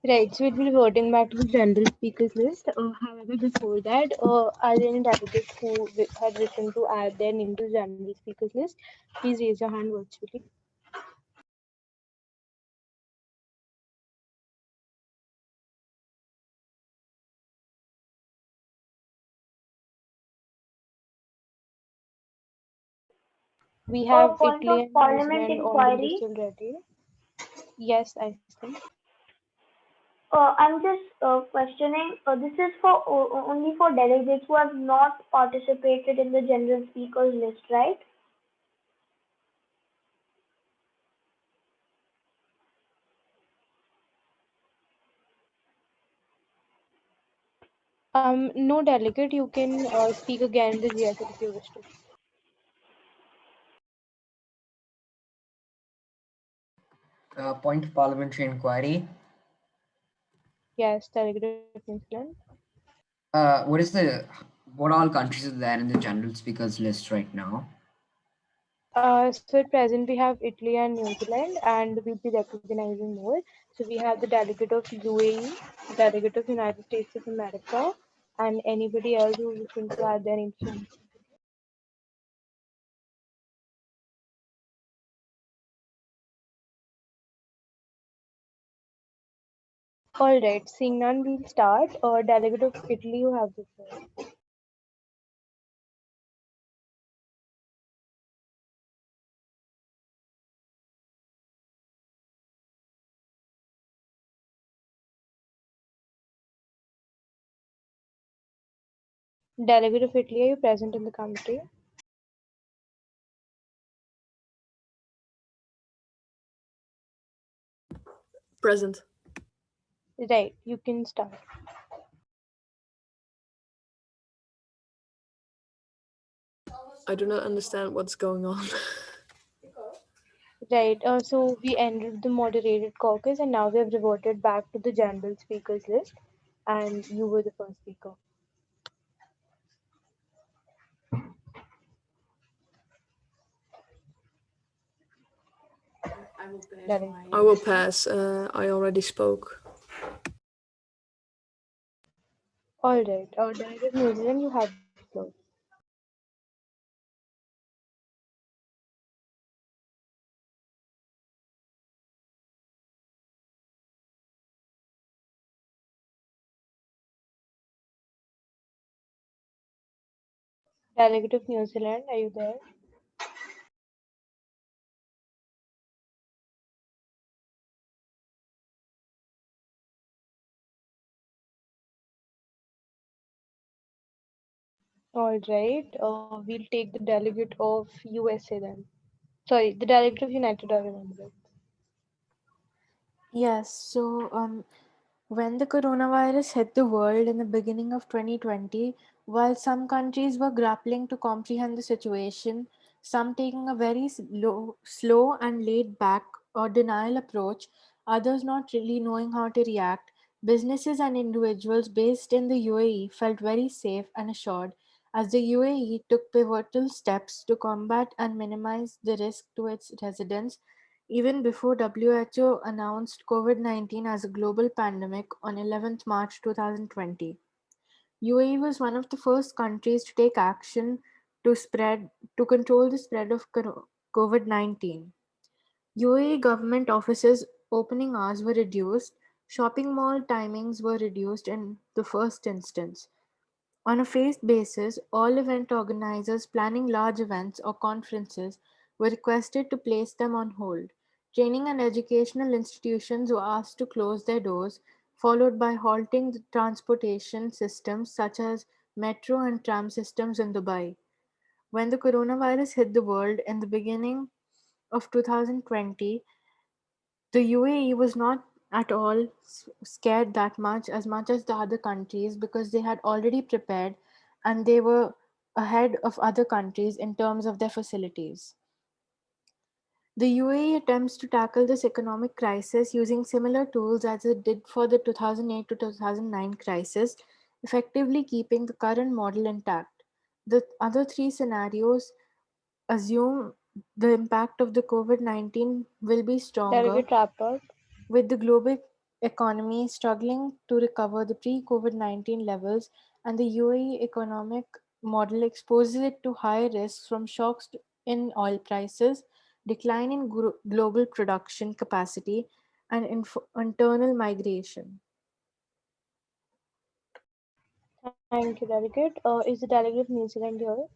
right, so we'll be reverting back to the general speakers list. However, before that, are there any delegates who had written to add their name to the general speakers list? Please raise your hand virtually. We have Point Italy of and New Parliament Zealand on the inquiry. list already. Yes, I think. I'm just questioning. This is for only for delegates who have not participated in the general speakers list, right? No delegate, you can speak again in the GSL if you wish to. Point of parliamentary inquiry. Yes, delegate of New Zealand. What is the What all countries are there in the general speakers list right now? So at present we have Italy and New Zealand, and we'll be recognizing more. So we have the delegate of UAE, delegate of United States of America, and anybody else who's looking to add their influence. All right, seeing none, we'll start. Delegate of Italy, you have the floor. Delegate of Italy, are you present in the committee? Present. Right, you can start. I do not understand what's going on. Right, so we ended the moderated caucus and now we have reverted back to the general speakers list, and you were the first speaker. I will pass. I already spoke. All right, Delegate of New Zealand, you have the floor. Delegate of New Zealand, are you there? All right, we'll take the delegate of USA then. Sorry, the delegate of United Arab Emirates. Yes, so when the coronavirus hit the world in the beginning of 2020, while some countries were grappling to comprehend the situation, some taking a very slow and laid back or denial approach, others not really knowing how to react, businesses and individuals based in the UAE felt very safe and assured as the UAE took pivotal steps to combat and minimize the risk to its residents even before WHO announced COVID-19 as a global pandemic on 11th March 2020. UAE was one of the first countries to take action to control the spread of COVID-19. UAE government offices opening hours were reduced, shopping mall timings were reduced in the first instance. On a phased basis, all event organizers planning large events or conferences were requested to place them on hold. Training and educational institutions were asked to close their doors, followed by halting the transportation systems such as metro and tram systems in Dubai. When the coronavirus hit the world in the beginning of 2020, the UAE was not at all scared that much as the other countries because they had already prepared and they were ahead of other countries in terms of their facilities. The UAE attempts to tackle this economic crisis using similar tools as it did for the 2008 to 2009 crisis, effectively keeping the current model intact. The other three scenarios assume the impact of the COVID-19 will be stronger, Delegate wrap up. with the global economy struggling to recover the pre-COVID-19 levels, and the UAE economic model exposes it to high risks from shocks in oil prices, decline in global production capacity, and internal migration. Thank you, delegate. Is the delegate of New Zealand here?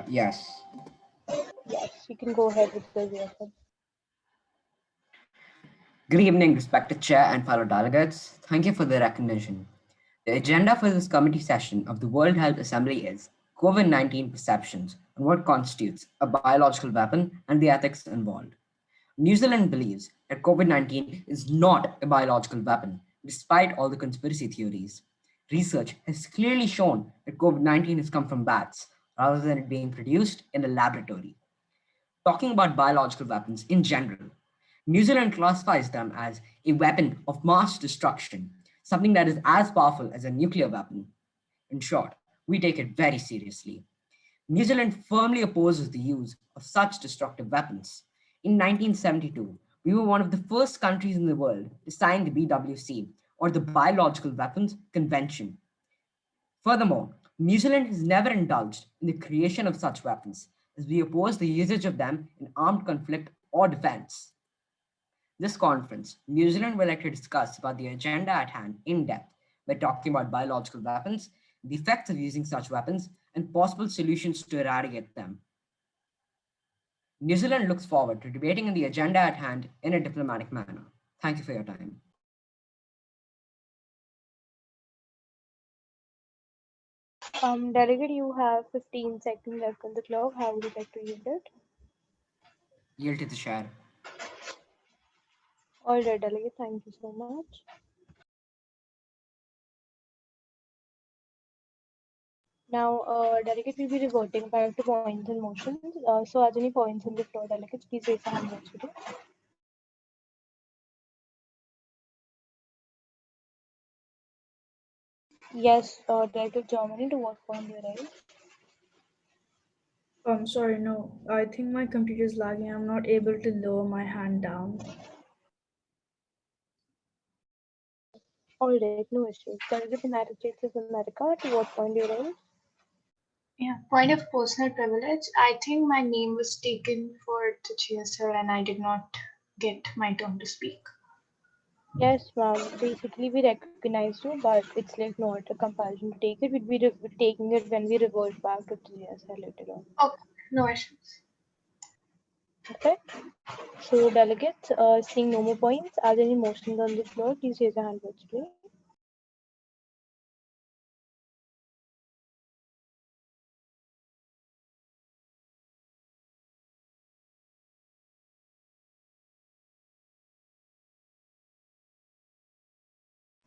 Yes. Yes, you can go ahead with the GSL. Good evening, respected chair and fellow delegates. Thank you for the recognition. The agenda for this committee session of the World Health Assembly is COVID-19 perceptions and what constitutes a biological weapon and the ethics involved. New Zealand believes that COVID-19 is not a biological weapon, despite all the conspiracy theories. Research has clearly shown that COVID-19 has come from bats rather than it being produced in a laboratory. Talking about biological weapons in general, New Zealand classifies them as a weapon of mass destruction, something that is as powerful as a nuclear weapon. In short, we take it very seriously. New Zealand firmly opposes the use of such destructive weapons. In 1972, we were one of the first countries in the world to sign the BWC, or the Biological Weapons Convention. Furthermore, New Zealand has never indulged in the creation of such weapons, as we oppose the usage of them in armed conflict or defense. This conference, New Zealand would like to discuss about the agenda at hand in depth by talking about biological weapons, the effects of using such weapons, and possible solutions to eradicate them. New Zealand looks forward to debating on the agenda at hand in a diplomatic manner. Thank you for your time. Delegate, you have 15 seconds left on the clock. How would you like to use it? Yield to the chair. All right, Delegate, thank you so much. Now, Delegate will be reverting back to points and motions. So, as any points on the floor, Delegates, please raise your hand once you do. Yes, Delegate Germany, to what point you raise? Sorry, no. I think my computer is lagging. I'm not able to lower my hand down. All right, no issues. Delegate United States of America, to what point you raise? Yeah, point of personal privilege. I think my name was taken for the GSR and I did not get my turn to speak. Yes, ma'am. Basically, we recognize you, but it's like not a compulsion to take it. We'd be taking it when we revert back to the GSR later on. Okay, no issues. Okay. So, delegates, seeing no more points, are there any motions on the floor? Please raise your hand, please.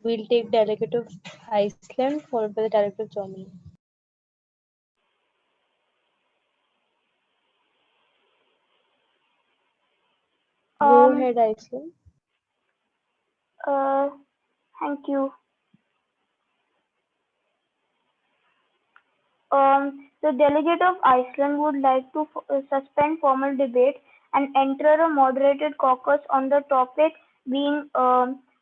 We'll take delegate of Iceland followed by the delegate of Germany. Go ahead, Iceland. Thank you. The delegate of Iceland would like to suspend formal debate and enter a moderated caucus on the topic being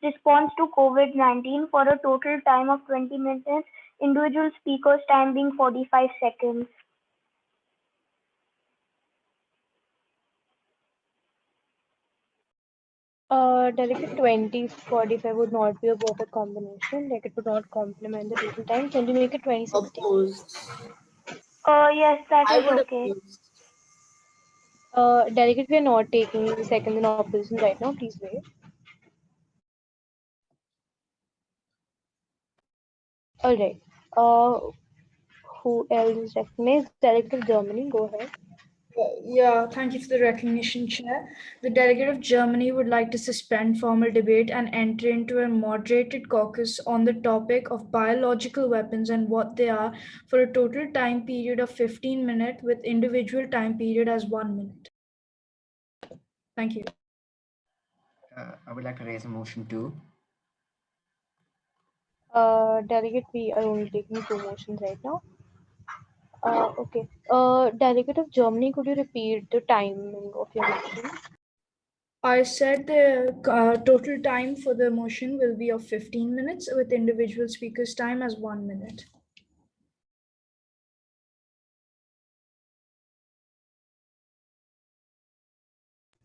response to COVID-19 for a total time of 20 minutes, individual speakers' time being 45 seconds. Delegate 2045 would not be a perfect combination. Like it would not complement the total time. Can you make it 2060? Opposed. Yes, that I is would okay. oppose. Delegate, we are not taking seconds in opposition right now. Please wait. All right. Who else is recognized? Delegate of Germany, go ahead. Yeah, thank you for the recognition, Chair. The delegate of Germany would like to suspend formal debate and enter into a moderated caucus on the topic of biological weapons and what they are for a total time period of 15 minutes with individual time period as 1 minute. Thank you. I would like to raise a motion too. Delegate, we are only taking 2 motions right now. Okay. Delegate of Germany, could you repeat the timing of your motion? I said the total time for the motion will be of 15 minutes with individual speakers' time as 1 minute.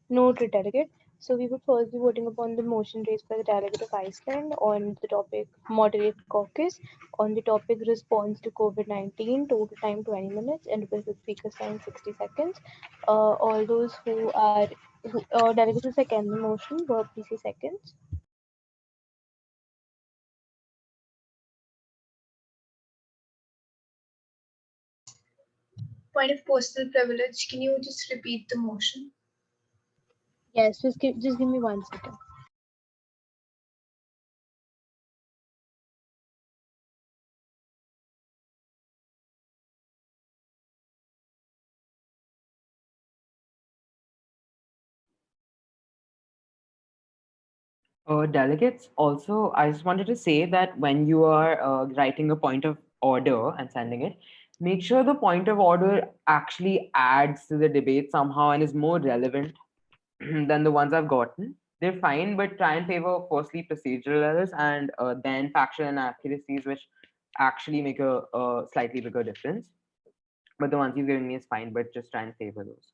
Noted, delegate. So we would first be voting upon the motion raised by the delegate of Iceland on the topic moderate caucus, on the topic response to COVID-19, total time 20 minutes, individual speakers time 60 seconds. All those who are delegates who second the motion, please say seconds. Point of personal privilege. Can you just repeat the motion? Yes, just give me 1 second. Delegates, also, I just wanted to say that when you are writing a point of order and sending it, make sure the point of order actually adds to the debate somehow and is more relevant than the ones I've gotten. They're fine, but try and favor firstly procedural errors and then factual inaccuracies, which actually make a slightly bigger difference. But the ones you've given me is fine, but just try and favor those.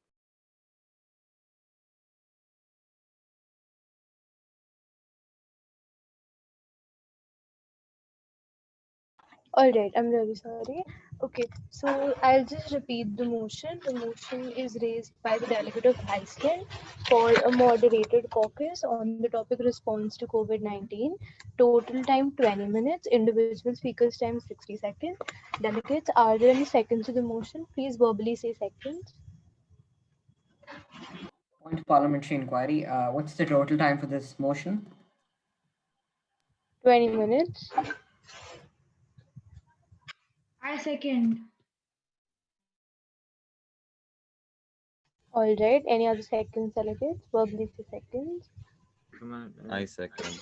All right, I'm really sorry. Okay, so I'll just repeat the motion. The motion is raised by the delegate of Iceland for a moderated caucus on the topic response to COVID-19. Total time 20 minutes, individual speakers time 60 seconds. Delegates, are there any seconds to the motion? Please verbally say seconds. Point of parliamentary inquiry. What's the total time for this motion? 20 minutes. I second. All right, any other seconds, delegates? Verbally say seconds. I second.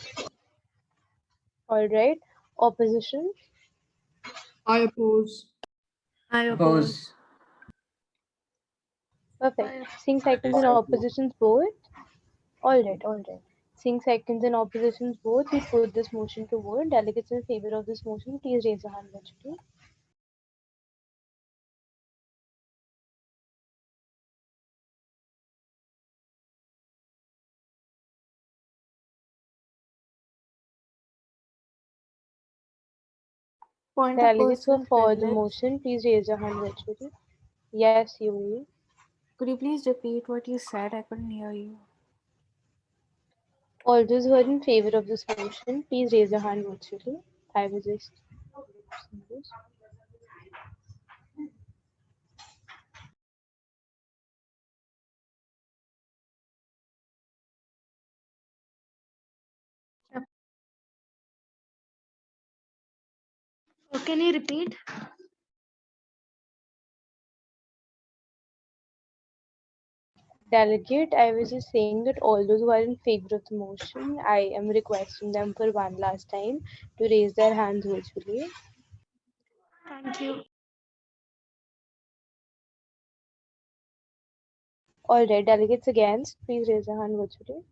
All right, opposition. I oppose. I Oppose. Perfect. Seeing seconds in opposition's vote. All right. Seeing seconds in opposition's vote, we put this motion to vote. Delegates in favor of this motion, please raise your hand virtually. Point of Delegates who are personal for the privilege. motion, please raise your hand virtually. Yes, you will. Could you please repeat what you said? I couldn't hear you. All those who are in favor of this motion, please raise your hand virtually. I will just. Can you repeat? Delegate, I was just saying that all those who are in favor of the motion, I am requesting them for one last time to raise their hands virtually. Thank you. All right, delegates against, please raise your hand virtually.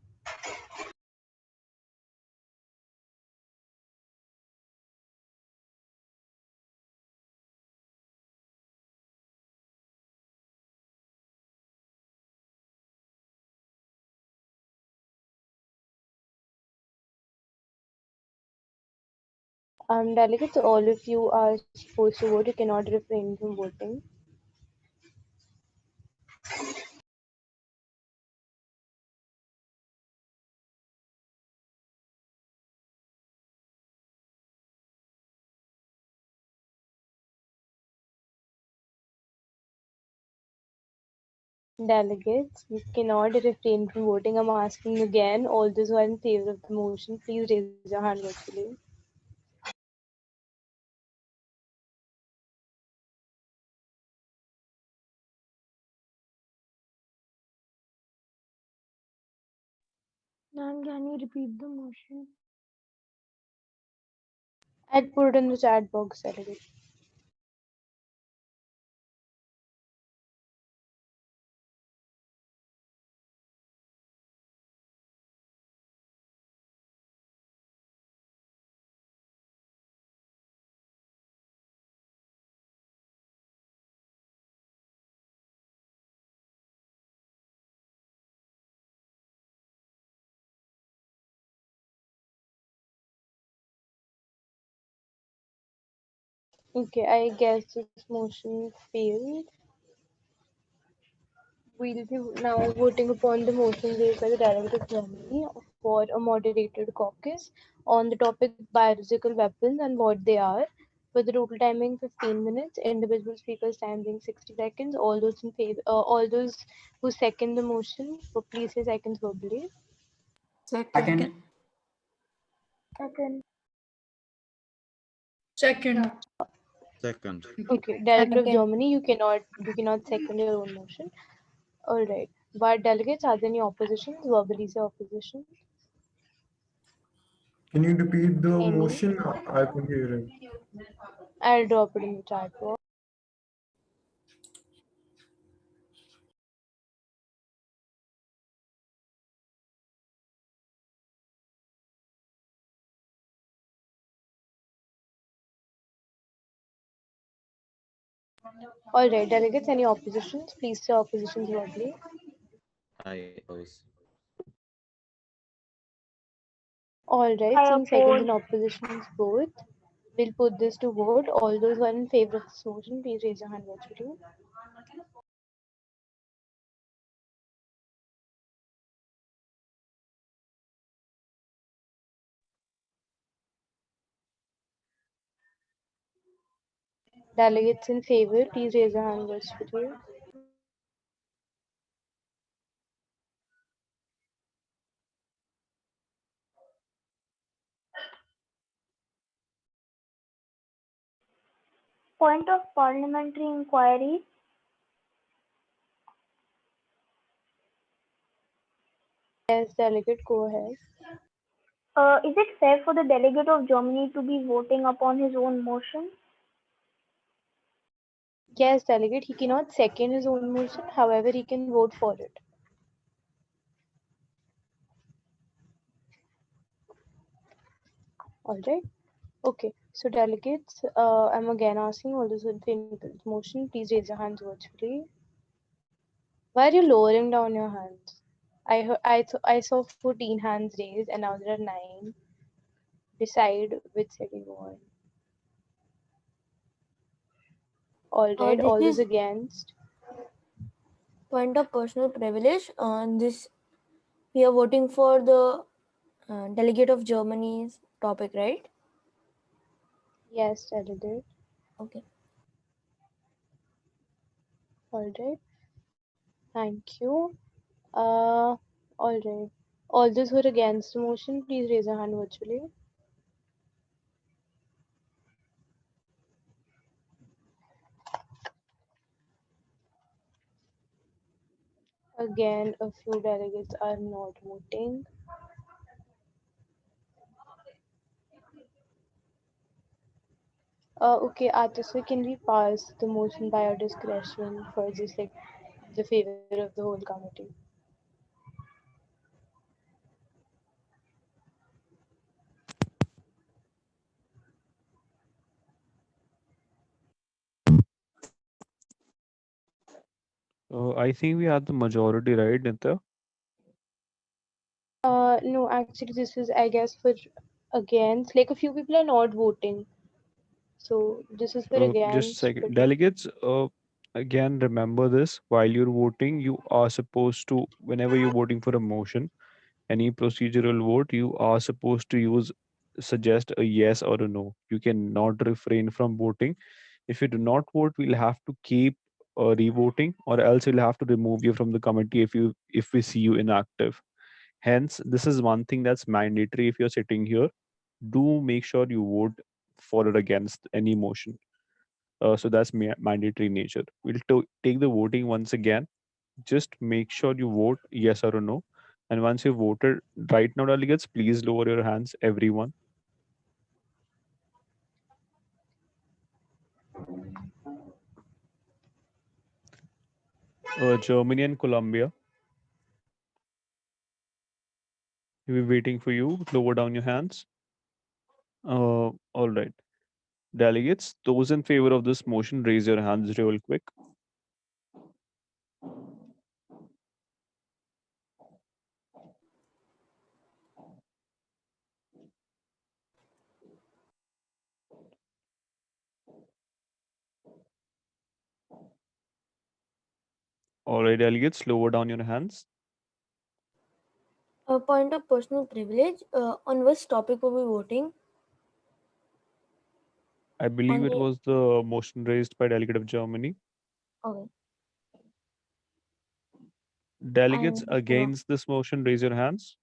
Delegates, all of you are supposed to vote. You cannot refrain from voting. Delegates, you cannot refrain from voting. I'm asking again, all those who are in favor of the motion, please raise your hand virtually. Ma'am, can you repeat the motion? I'd put it in the chat box, delegate. Okay, I guess this motion failed. We'll be now voting upon the motion raised by the Director of Germany for a moderated caucus on the topic biological weapons and what they are. With the total timing 15 minutes, individual speakers time being 60 seconds. All those in favor, all those who second the motion, so please say seconds verbally. Second. Second. Second. Second. Okay, Director of Germany, you cannot second your own motion. All right, but delegates, are there any oppositions? Verbally say opposition. Can you repeat the Any? motion? I couldn't hear it. I'll drop it in the chat box. All right, delegates, any oppositions? Please say oppositions verbally. I oppose. All right, I seeing seconds oppose. and oppositions both, we'll put this to vote. All those who are in favor of this motion, please raise your hand virtually. Delegates in favor, please raise your hand virtually. Point of parliamentary inquiry. Yes, delegate, go ahead. Is it fair for the delegate of Germany to be voting upon his own motion? Yes, delegate, he cannot second his own motion, however, he can vote for it. All right. Okay, so delegates, I'm again asking all those in favor of the motion, please raise your hands virtually. Why are you lowering down your hands? I saw 14 hands raised and now there are 9. Decide which side you want. All right, This all those is against. point of personal privilege. This we are voting for the delegate of Germany's topic, right? Yes, delegate. Okay. All right. Thank you. All right. All those who are against the motion, please raise your hand virtually. Again, a few delegates are not voting. Okay, Atisha, can we pass the motion by our discretion for just like the favor of the whole committee? I think we had the majority, right, Nitya? No, actually, this is, I guess, for against. Like a few people are not voting, so this is for Just a against. But second. Delegates, again, remember this. While you're voting, you are supposed to, whenever you're voting for a motion, any procedural vote, you are supposed to suggest a yes or a no. You cannot refrain from voting. If you do not vote, we'll have to keep revoting, or else we'll have to remove you from the committee if we see you inactive. Hence, this is one thing that's mandatory. If you're sitting here, do make sure you vote for or against any motion. So that's mandatory nature. We'll take the voting once again. Just make sure you vote yes or no. And once you've voted right now, delegates, please lower your hands, everyone. Germany and Colombia, we're waiting for you. Lower down your hands. All right. Delegates, those in favor of this motion, raise your hands real quick. All right, delegates, lower down your hands. A point of personal privilege. On which topic were we voting? I believe On it the was the motion raised by delegate of Germany. okay. Delegates And against this motion, raise your hands.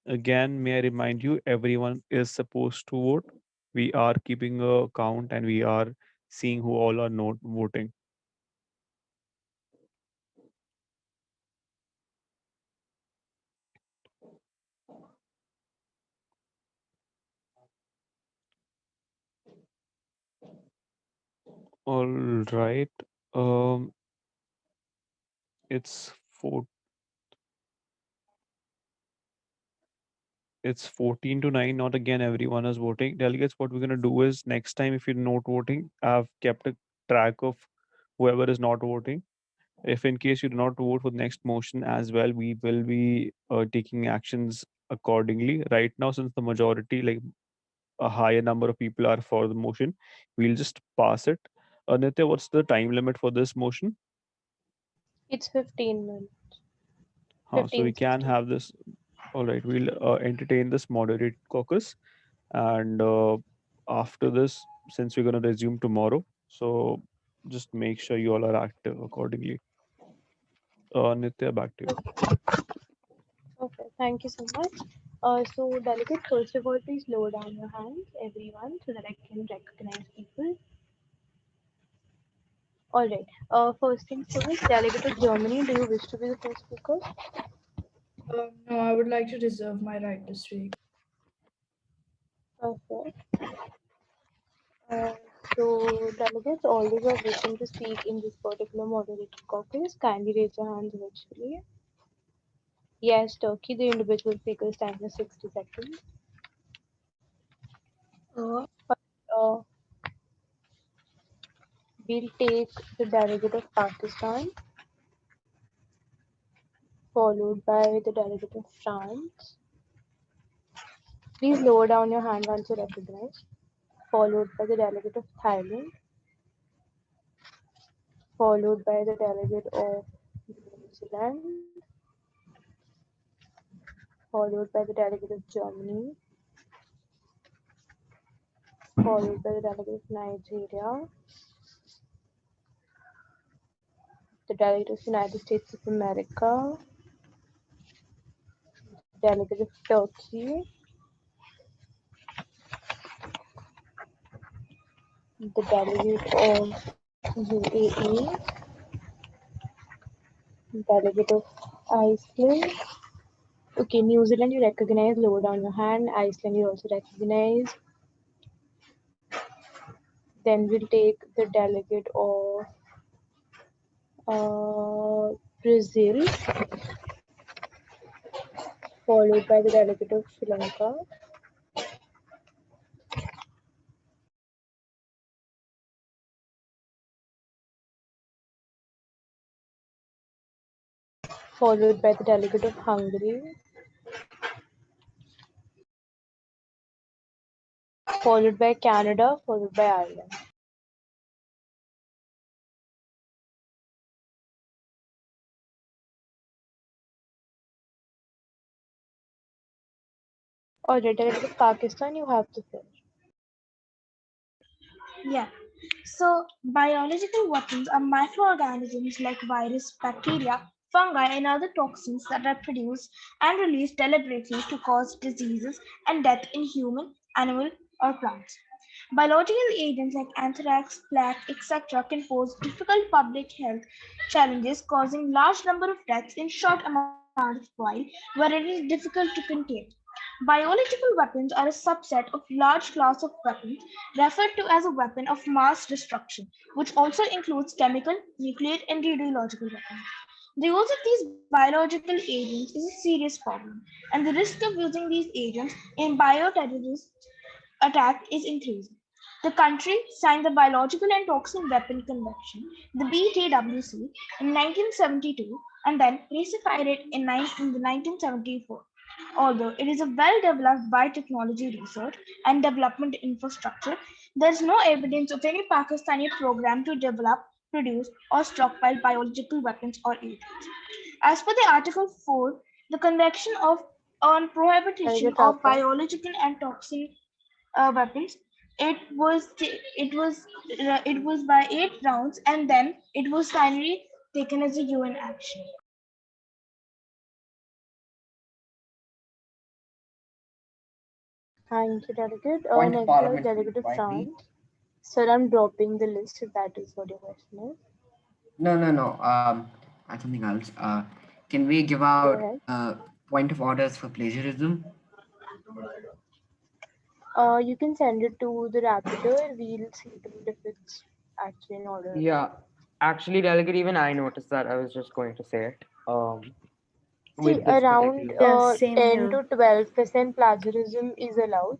Again, may I remind you, everyone is supposed to vote. We are keeping a count and we are seeing who all are not voting. All right. Um, it's four. It's 14 to 9. Not again. Everyone is voting. Delegates. What we're gonna do is next time, if you're not voting, I've kept a track of whoever is not voting. If in case you do not vote for the next motion as well, we will be taking actions accordingly. Right now, since the majority, like a higher number of people are for the motion, we'll just pass it. Nitya, what's the time limit for this motion? It's 15 minutes. So we 15, can 16. have this. All right, we'll entertain this moderated caucus, and after this, since we're going to resume tomorrow, so just make sure you all are active accordingly. Nitya, back to you. Okay, thank you so much. So delegate, first of all, please lower down your hands, everyone, so that I can recognize people. All right. First things first, delegate of Germany, do you wish to be the first speaker? No, I would like to reserve my right to speak. Okay. Uh, so delegates, all those who are wishing to speak in this particular moderated caucus, kindly raise your hands virtually. Yes, Turkey, the individual speaker's time is 60 seconds. Uh, we'll take the delegate of Pakistan, followed by the delegate of France. Please lower down your hand once you recognize. Followed by the delegate of Thailand, followed by the delegate of New Zealand, followed by the delegate of Germany, followed by the delegate of Nigeria, the delegate of United States of America, delegate of Turkey, the delegate of UAE, delegate of Iceland. Okay, New Zealand you recognize, lower down your hand. Iceland you also recognize. Then we'll take the delegate of Brazil, followed by the delegate of Sri Lanka. Followed by the delegate of Hungary, followed by Canada, followed by Ireland. Alright, delegate of Pakistan, you have to finish. Yeah. So, biological weapons are microorganisms like virus, bacteria, fungi, and other toxins that are produced and released deliberately to cause diseases and death in human, animal, or plants. Biological agents like anthrax, plague, etc. can pose difficult public health challenges, causing large number of deaths in short amount of while, where it is difficult to contain. Biological weapons are a subset of large class of weapons referred to as a weapon of mass destruction, which also includes chemical, nuclear, and radiological weapons. The use of these biological agents is a serious problem, and the risk of using these agents in bioterrorist attack is increasing. The country signed the Biological and Toxin Weapon Convention, the BTWC, in 1972 and then ratified it in the 1974. Although it is a well-developed biotechnology research and development infrastructure, there is no evidence of any Pakistani program to develop, produce, or stockpile biological weapons or agents. As per the Article 4, the Convention on Prohibition of Biological and Toxin weapons. It was by 8 rounds, and then it was finally taken as a UN action. Thank you, delegate. Point of Next, Parliament delegate of 5B. France. Sir, I'm dropping the list if that is what your question is. No. And something else. Can we give out ahead. point of orders for plagiarism? You can send it to the rapporteur. We'll see to it if it's actually in order. Yeah, actually, delegate, even I noticed that. I was just going to say it. See, With this around particular. Yes, same 10 here. to 12% plagiarism is allowed.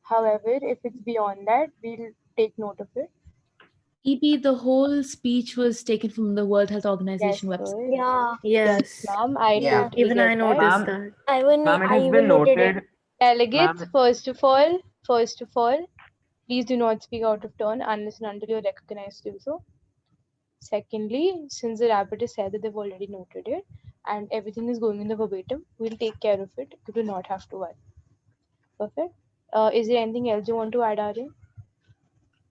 However, if it's beyond that, we'll take note of it. EP, the whole speech was taken from the World Health Yes, Organization website. sir. Yeah, Yes, Yes. ma'am, I Yeah. totally Even I get that. noticed Ma'am, that. ma'am, it I has been even noted it. noted. Delegates, Ma'am, first of all, please do not speak out of turn unless and until you're recognized to do so. Secondly, since the rapporteur said that they've already noted it and everything is going in the verbatim, we'll take care of it. You do not have to worry. Perfect. Is there anything else you want to add, Aryan?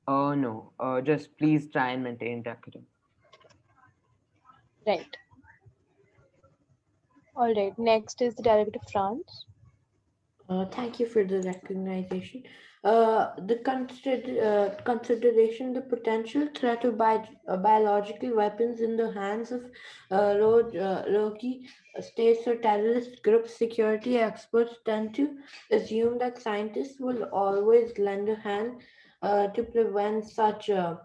no. Just please try and maintain decorum. Right. All right. Next is the delegate of France. Thank you for the recognition. Consideration, the potential threat of biological weapons in the hands of rogue states or terrorist groups. Security experts tend to assume that scientists will always lend a hand to prevent such to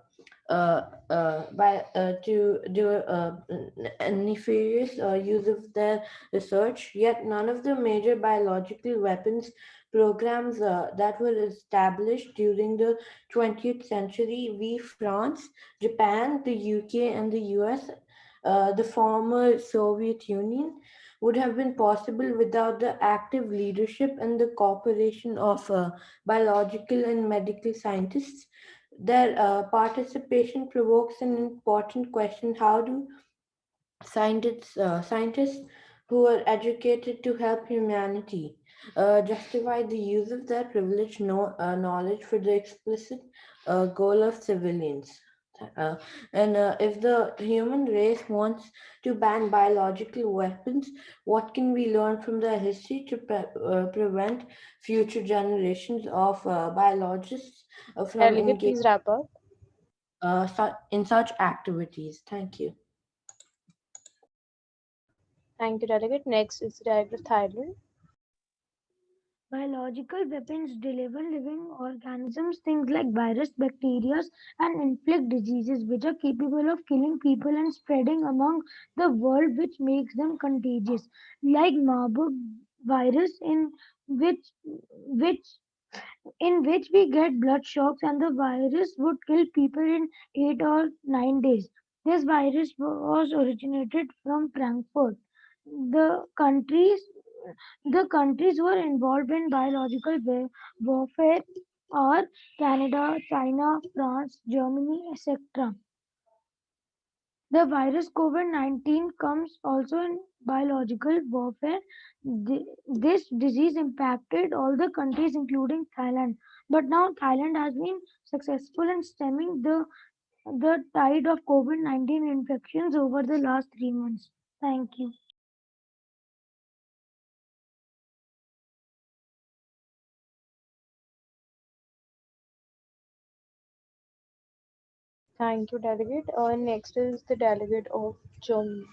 do nefarious use of their research. Yet none of the major biological weapons programs that were established during the 20th century, France, Japan, the UK, and the US, the former Soviet Union, would have been possible without the active leadership and the cooperation of biological and medical scientists. Their participation provokes an important question: how do scientists who are educated to help humanity justify the use of their privileged knowledge for the explicit goal of civilians? And if the human race wants to ban biological weapons, what can we learn from their history to prevent future generations of biologists from Delegate, engaging please wrap up. in such activities? Thank you. Thank you, delegate. Next is the delegate of Thailand. Biological weapons deliver living organisms, things like virus, bacteria, and inflict diseases which are capable of killing people and spreading among the world, which makes them contagious. Like Marburg virus, which which which we get blood shocks, and the virus would kill people in 8 or 9 days. This virus was originated from Frankfurt. The countries the countries who are involved in biological warfare are Canada, China, France, Germany, etc. The virus COVID-19 comes also in biological warfare. This disease impacted all the countries, including Thailand. But now Thailand has been successful in stemming the tide of COVID-19 infections over the last 3 months. Thank you. Thank you, delegate. Next is the delegate of Germany.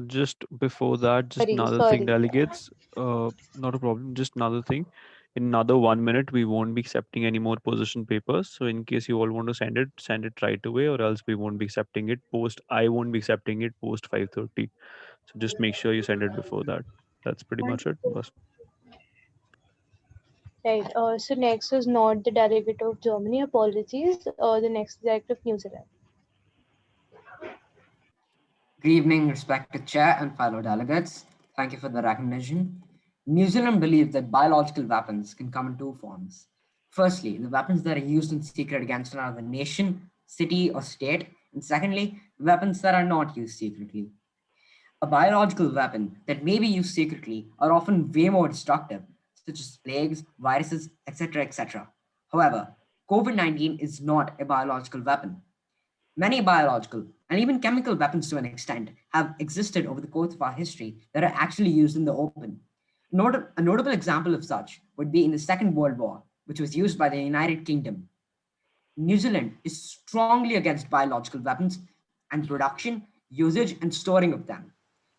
Just before that, just another thing, Sorry. delegates. Not a problem. Just another thing. In another 1 minute, we won't be accepting any more position papers. So in case you all want to send it right away, or else we won't be accepting it post. I won't be accepting it post 5:30. So just make sure you send it before that. That's pretty much it. Bas. Right. So next is not the delegate of Germany. Apologies. The next is delegate of New Zealand. Good evening, respected chair and fellow delegates. Thank you for the recognition. New Zealand believes that biological weapons can come in two forms. Firstly, the weapons that are used in secret against another nation, city, or state. And secondly, weapons that are not used secretly. A biological weapon that may be used secretly are often way more destructive, such as plagues, viruses, etc. etc. However, COVID-19 is not a biological weapon. Many biological and even chemical weapons to an extent have existed over the course of our history that are actually used in the open. A notable example of such would be in the Second World War, which was used by the United Kingdom. New Zealand is strongly against biological weapons and production, usage, and storing of them.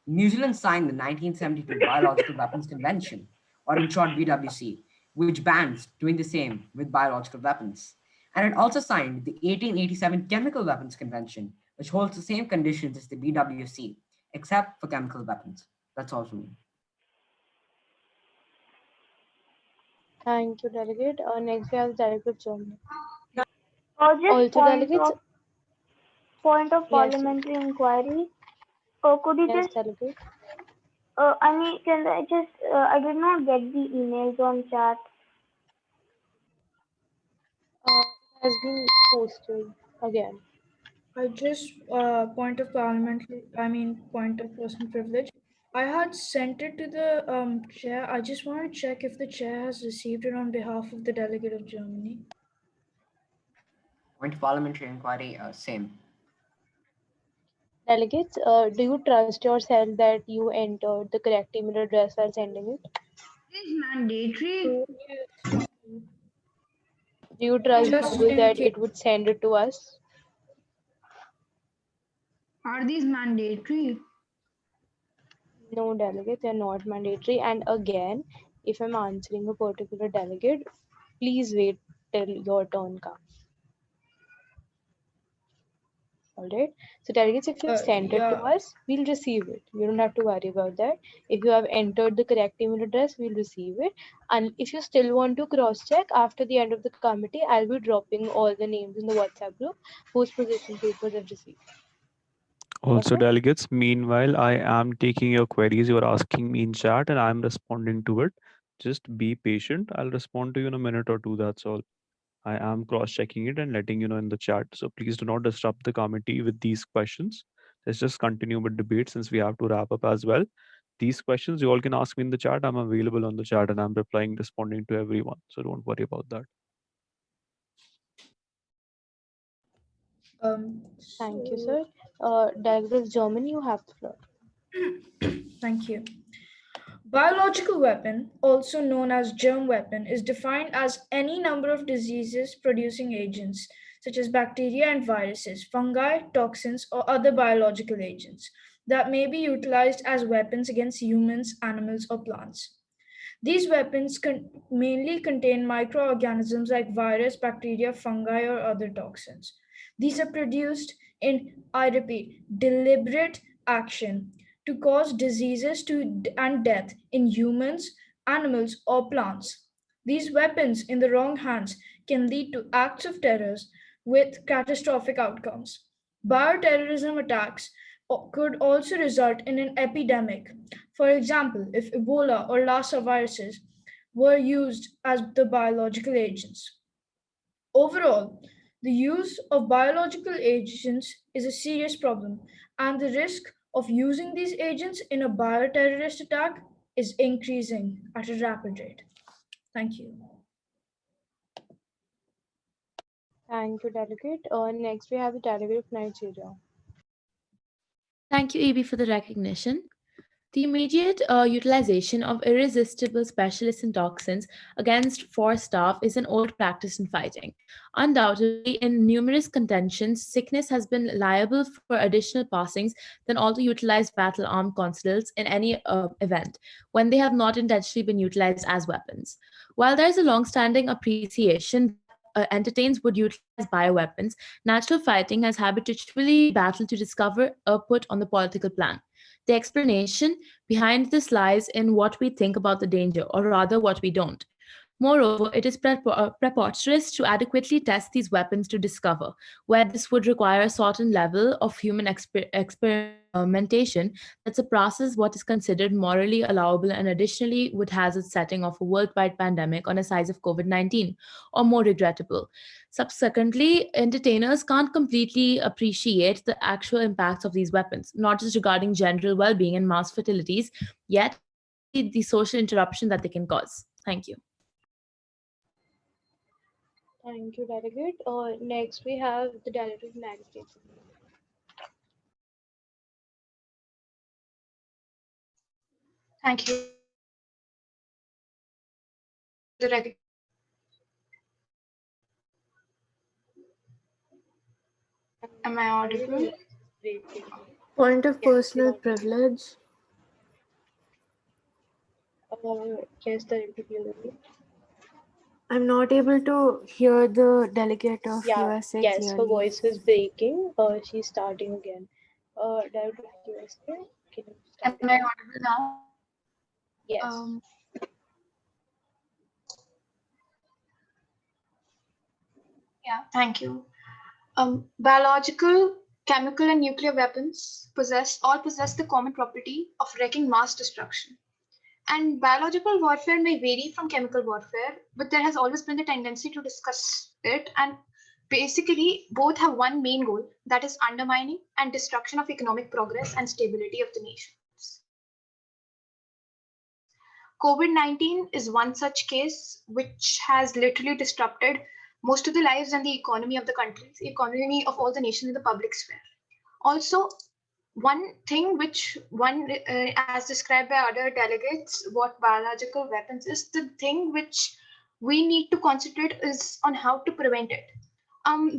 New Zealand signed the 1972 Biological Weapons Convention, or in short BWC, which bans doing the same with biological weapons. And it also signed the 1887 Chemical Weapons Convention, which holds the same conditions as the BWC, except for chemical weapons. That's all from me. Thank you, delegate. Next, we have the delegate of Germany. Just Also, delegates. point of Yes, parliamentary inquiry. Could you yes, just, delegate. I mean, can I just, I did not get the emails on chat. Has been posted again. I just point of point of personal privilege. I had sent it to the chair. I just want to check if the chair has received it on behalf of the delegate of Germany. Point of parliamentary inquiry, same. Delegates, do you trust yourself that you entered the correct email address while sending it? Is mandatory. Do you trust Just Google in that case. it would send it to us? Are these mandatory? No, delegate, they're not mandatory. And again, if I'm answering a particular delegate, please wait till your turn comes. All right. So delegates, if you've sent it to Yeah. us, we'll receive it. You don't have to worry about that. If you have entered the correct email address, we'll receive it. And if you still want to cross-check after the end of the committee, I'll be dropping all the names in the WhatsApp group whose position papers I've received. Also, Okay. delegates, meanwhile, I am taking your queries. You are asking me in chat and I'm responding to it. Just be patient. I'll respond to you in a minute or two. That's all. I am cross checking it and letting you know in the chat. So please do not disrupt the committee with these questions. Let's just continue with debate since we have to wrap up as well. These questions you all can ask me in the chat. I'm available on the chat and I'm replying, responding to everyone. So don't worry about that. Thank you, sir. Delegate of Germany, you have the floor. Thank you. Biological weapon, also known as germ weapon, is defined as any number of diseases producing agents, such as bacteria and viruses, fungi, toxins, or other biological agents, that may be utilized as weapons against humans, animals, or plants. These weapons mainly contain microorganisms like virus, bacteria, fungi, or other toxins. These are produced in, I repeat, deliberate action to cause diseases and death in humans, animals, or plants. These weapons in the wrong hands can lead to acts of terror with catastrophic outcomes. Bioterrorism attacks could also result in an epidemic. For example, if Ebola or Lassa viruses were used as the biological agents. Overall, the use of biological agents is a serious problem, and the risk of using these agents in a bioterrorist attack is increasing at a rapid rate. Thank you. Thank you, delegate. Next, we have the delegate of Nigeria. Thank you, EB, for the recognition. The immediate utilization of irresistible specialists and toxins against force staff is an old practice in fighting. Undoubtedly, in numerous contentions, sickness has been liable for additional passings than all the utilized battle armed consuls in any event, when they have not intentionally been utilized as weapons. While there is a long-standing appreciation that entertains would utilize bioweapons, natural fighting has habitually battled to discover or put on the political plan. The explanation behind this lies in what we think about the danger, or rather, what we don't. Moreover, it is preposterous to adequately test these weapons to discover, where this would require a certain level of human experimentation that surpasses what is considered morally allowable and additionally would hazard setting of a worldwide pandemic on a size of COVID-19, or more regrettable. Subsequently, entertainers can't completely appreciate the actual impacts of these weapons, not just regarding general well being and mass fatalities, yet especially the social interruption that they can cause. Thank you. Thank you, delegate. Next, we have the delegate of United States. Thank you. Am I audible? Point of personal privilege. Yes, Director Clearly. I'm not able to hear the delegate of Yeah, USA yes, her clearly. voice is breaking. She's starting again. Delegate of USA, can you start Am I again? audible now? Yes. Yeah, thank you. Biological, chemical, and nuclear weapons possess the common property of wreaking mass destruction. And biological warfare may vary from chemical warfare, but there has always been the tendency to discuss it. And basically, both have one main goal, that is undermining and destruction of economic progress and stability of the nations. COVID-19 is one such case which has literally disrupted most of the lives and the economy of the countries, economy of all the nations in the public sphere. Also, one thing which as described by other delegates, what biological weapons is, the thing which we need to concentrate is on how to prevent it.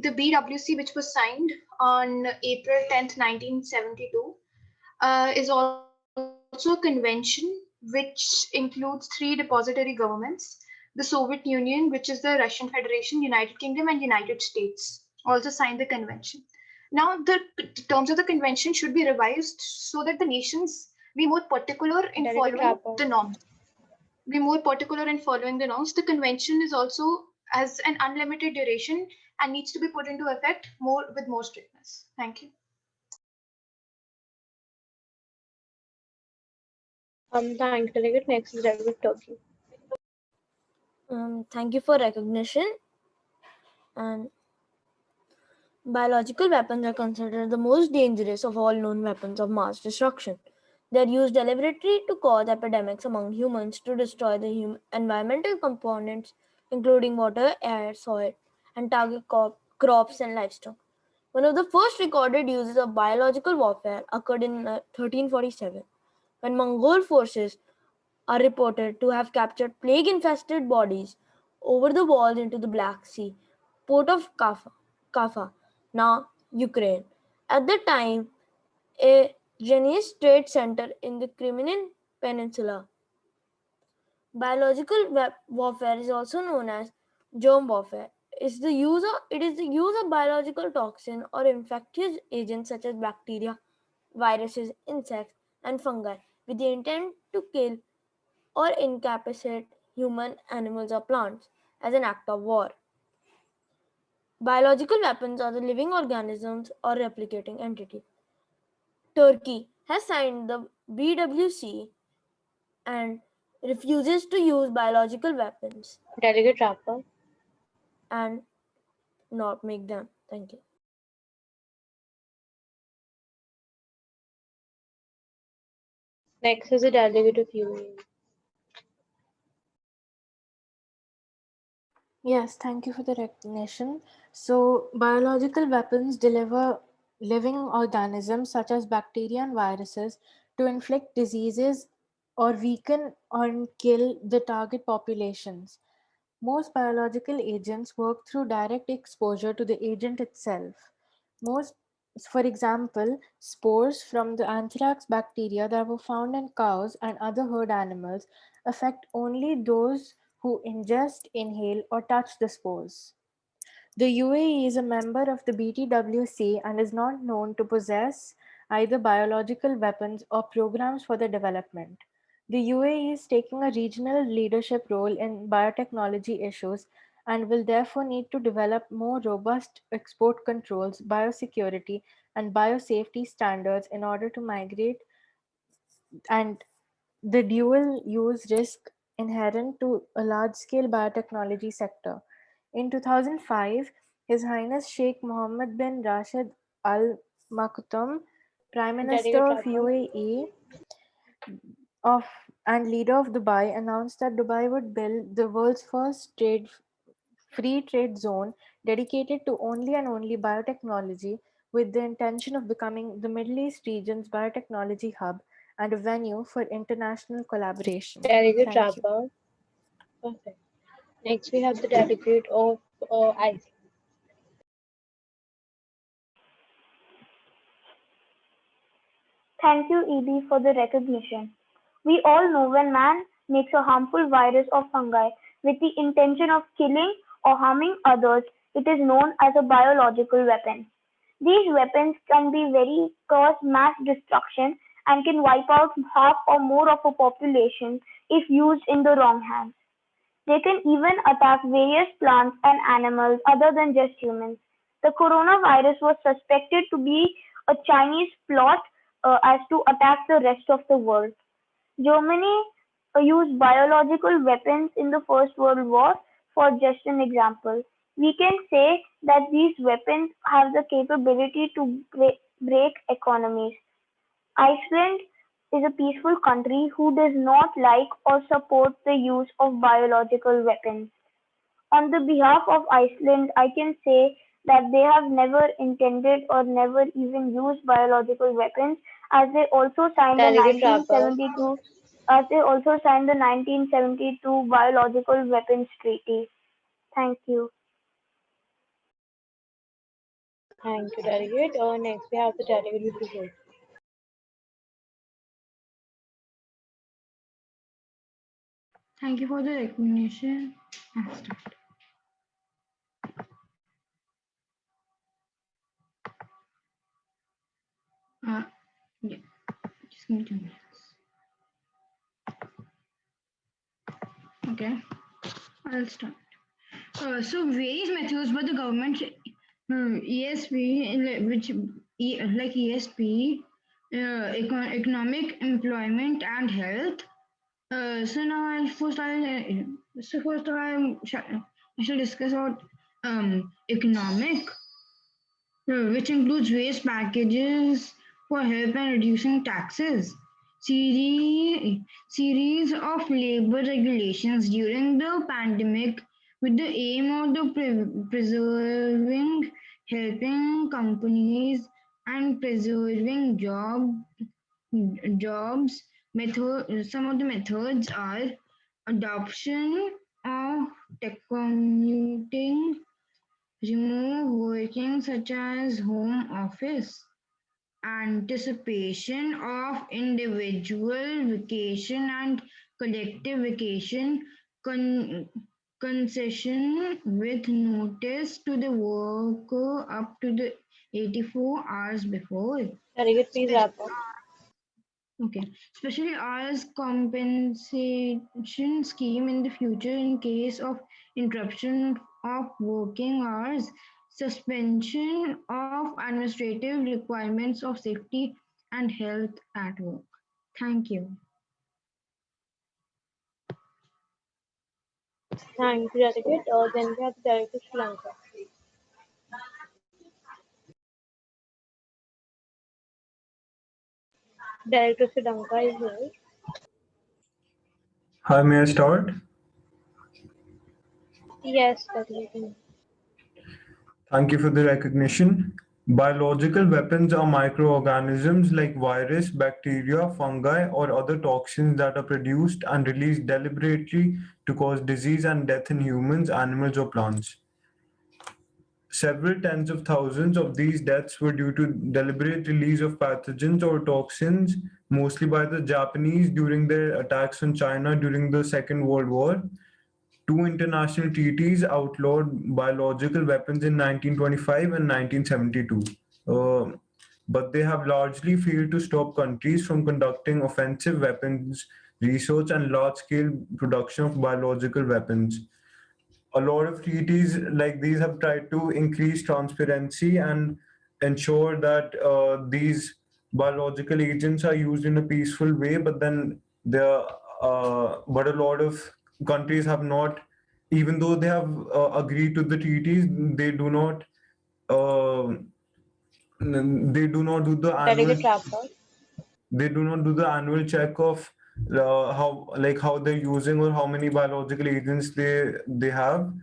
The BWC, which was signed on April 10th, 1972, is also a convention which includes three depository governments: the Soviet Union, which is the Russian Federation, United Kingdom, and United States, also signed the convention. Now, the terms of the convention should be revised so that the nations be more particular in Delegate following wrap up. the norms. Be more particular in following the norms. The convention is also has an unlimited duration and needs to be put into effect more strictness. Thank you. Thanks, Delegate. Next is Delegate Turkey. Thank you for recognition. And biological weapons are considered the most dangerous of all known weapons of mass destruction. They are used deliberately to cause epidemics among humans, to destroy the environmental components, including water, air, soil, and target crops and livestock. One of the first recorded uses of biological warfare occurred in 1347, when Mongol forces are reported to have captured plague-infested bodies over the walls into the Black Sea, port of Kaffa, now Ukraine. At the time, a Chinese trade center in the Crimean Peninsula. Biological warfare is also known as germ warfare. It is the use of biological toxin or infectious agents such as bacteria, viruses, insects, and fungi with the intent to kill or incapacitate human, animals, or plants as an act of war. Biological weapons are the living organisms or replicating entity. Turkey has signed the BWC and refuses to use biological weapons Delegate wrap up. and not make them. Thank you. Next is the Delegate of UAE. Yes, thank you for the recognition. So, biological weapons deliver living organisms such as bacteria and viruses to inflict diseases or weaken or kill the target populations. Most biological agents work through direct exposure to the agent itself. Most, for example, spores from the anthrax bacteria that were found in cows and other herd animals affect only those who ingest, inhale, or touch the spores. The UAE is a member of the BTWC and is not known to possess either biological weapons or programs for their development. The UAE is taking a regional leadership role in biotechnology issues and will therefore need to develop more robust export controls, biosecurity, and biosafety standards in order to migrate and the dual use risk inherent to a large scale biotechnology sector. In 2005, His Highness Sheikh Mohammed bin Rashid Al Maktoum, Prime Delegate Minister of wrap up. UAE of and leader of Dubai, announced that Dubai would build the world's first free trade zone dedicated to only and only biotechnology, with the intention of becoming the Middle East region's biotechnology hub and a venue for international collaboration. Delegate Thank wrap you. up. Perfect. Next, we have the Delegate of Iceland. Thank you, for the recognition. We all know when man makes a harmful virus or fungi, with the intention of killing or harming others, it is known as a biological weapon. These weapons can be very cause mass destruction and can wipe out half or more of a population if used in the wrong hands. They can even attack various plants and animals other than just humans. The coronavirus was suspected to be a Chinese plot as to attack the rest of the world. Germany used biological weapons in the First World War. For just an example, we can say that these weapons have the capability to break economies. Iceland is a peaceful country who does not like or support the use of biological weapons. On the behalf of Iceland, I can say that they have never intended or never even used biological weapons, as they also signed the Delegate wrap up. 1972 as they also signed the 1972 Biological Weapons Treaty. Thank you. Thank you, delegate. Next, we have the delegate with the vote. Thank you for the recognition. Yeah, just give me 2 minutes. Okay, I'll start. So various methods by the government, ESP, like ESP, economic, employment, and health. So now I shall discuss about economic, which includes various packages for help and reducing taxes. Series of labor regulations during the pandemic with the aim of preserving, helping companies and preserving jobs. Some of the methods are adoption of telecommuting, remote working such as home office, anticipation of individual vacation and collective vacation, concession with notice to the worker up to the 84 hours before. Delegate, please wrap up. Okay. Especially as compensation scheme in the future in case of interruption of working hours, suspension of administrative requirements of safety and health at work. Thank you. Thank you, delegate. Then we have the delegate of Sri Lanka. Delegate of Sri Lanka is here. Hi, may I start? Yes, delegate. Thank you for the recognition. Biological weapons are microorganisms like virus, bacteria, fungi, or other toxins that are produced and released deliberately to cause disease and death in humans, animals, or plants. Several tens of thousands of these deaths were due to deliberate release of pathogens or toxins, mostly by the Japanese during their attacks on China during the Second World War. Two international treaties outlawed biological weapons in 1925 and 1972. But they have largely failed to stop countries from conducting offensive weapons research and large-scale production of biological weapons. A lot of treaties like these have tried to increase transparency and ensure that these biological agents are used in a peaceful way, but then but a lot of countries have not, even though they have agreed to the treaties, uh, they do not do the annual Delegate wrap up. they do not do the annual check of how they're using or how many biological agents they have.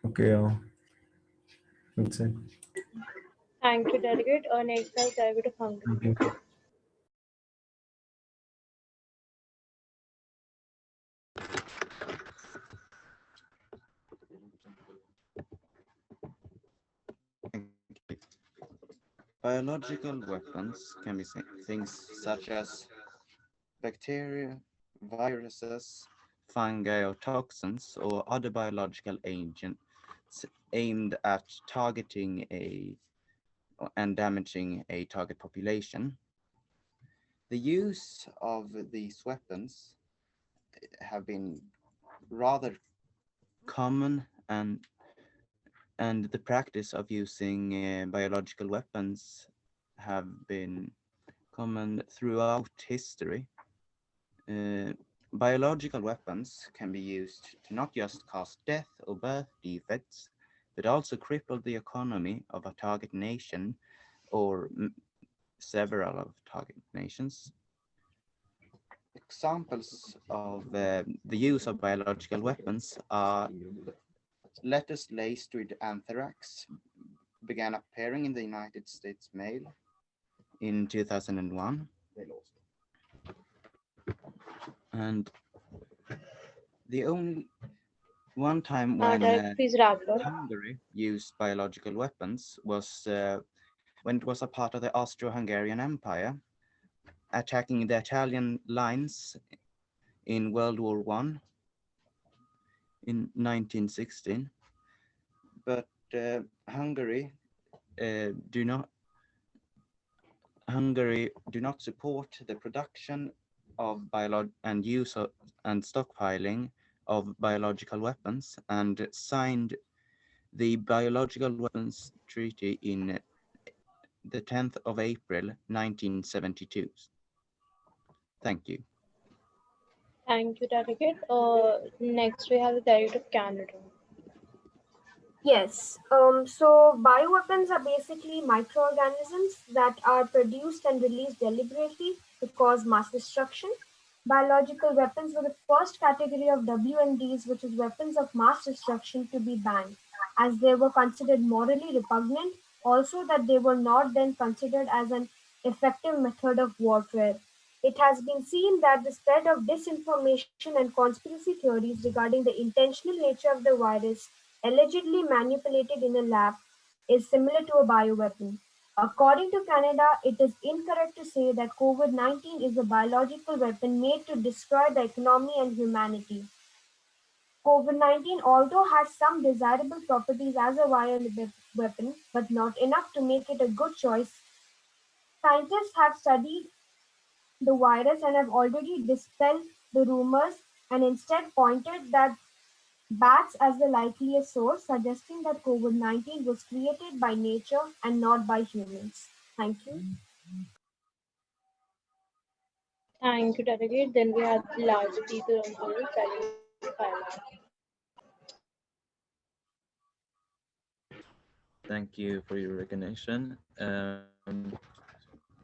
Okay, that's it. Thank you, delegate. Next, we have delegate of Hungary. Okay. Biological weapons can be things such as bacteria, viruses, fungi or toxins or other biological agents aimed at targeting and damaging a target population. The use of these weapons have been rather common, and the practice of using biological weapons have been common throughout history. Biological weapons can be used to not just cause death or birth defects, but also cripple the economy of a target nation or several of target nations. Examples of the use of biological weapons are letters laced with anthrax began appearing in the United States mail in 2001. And the only one time when Tarek, please wrap up. Hungary used biological weapons was when it was a part of the Austro-Hungarian Empire, attacking the Italian lines in World War I in 1916. But Hungary do not support the production of and use of, and stockpiling of biological weapons, and signed the Biological Weapons Treaty in the 10th of April 1972. Thank you. Thank you, Tarek. Next, we have the Tarek of Canada. Yes. So bioweapons are basically microorganisms that are produced and released deliberately to cause mass destruction. Biological weapons were the first category of WMDs, which is weapons of mass destruction, to be banned, as they were considered morally repugnant. Also, that they were not then considered as an effective method of warfare. It has been seen that the spread of disinformation and conspiracy theories regarding the intentional nature of the virus allegedly manipulated in a lab is similar to a bioweapon. According to Canada, it is incorrect to say that COVID 19 is a biological weapon made to destroy the economy and humanity. COVID 19, although has some desirable properties as a weapon, but not enough to make it a good choice, scientists have studied the virus and have already dispelled the rumors and instead pointed that bats as the likeliest source, suggesting that COVID 19 was created by nature and not by humans. Thank you. Thank you, Tarek. Then we have the last speaker on the Tarek Thank you for your recognition.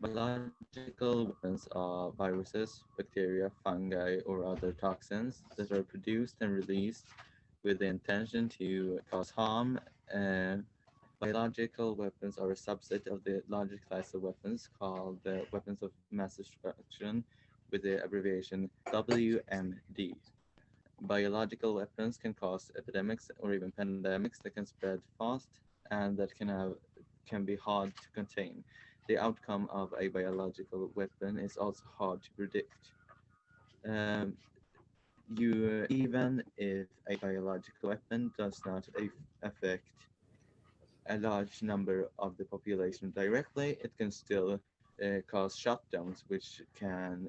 Biological weapons are viruses, bacteria, fungi, or other toxins that are produced and released with the intention to cause harm. Biological weapons are a subset of the larger class of weapons called weapons of mass destruction with the abbreviation WMD. Biological weapons can cause epidemics or even pandemics that can spread fast and that can be hard to contain. The outcome of a biological weapon is also hard to predict. Um, Even if a biological weapon does not affect a large number of the population directly, it can still cause shutdowns, which can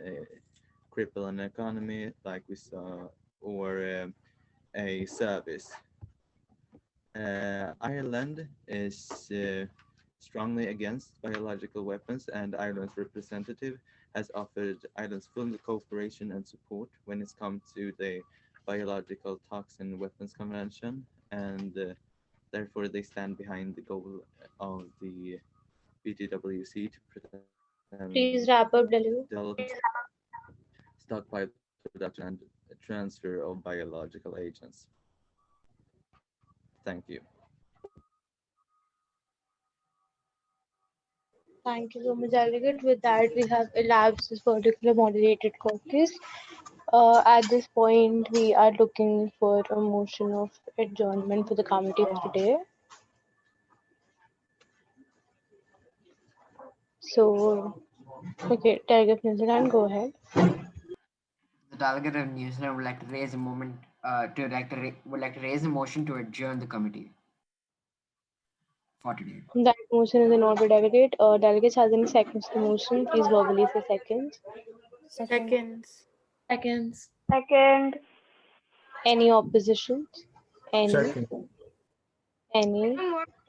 cripple an economy, like we saw, or a service. Ireland is strongly against biological weapons, and Ireland's representative has offered Ireland's full cooperation and support when it's come to the Biological Toxin Weapons Convention, and therefore they stand behind the goal of the BTWC to prevent Please wrap up, Delu. development, stockpile production, and transfer of biological agents. Thank you. Thank you so much, Delegate. With that, we have elapsed this particular moderated caucus. At this point, we are looking for a motion of adjournment for the committee of today. So, okay, Delegate Nizlan, go ahead. The delegate of New Zealand would like to raise a moment would like to raise a motion to adjourn the committee for today. That motion is in order, delegate. Delegates has any seconds to the motion? Please verbally say seconds. Seconds. Seconds. Second. Any oppositions? Any? Second. Any?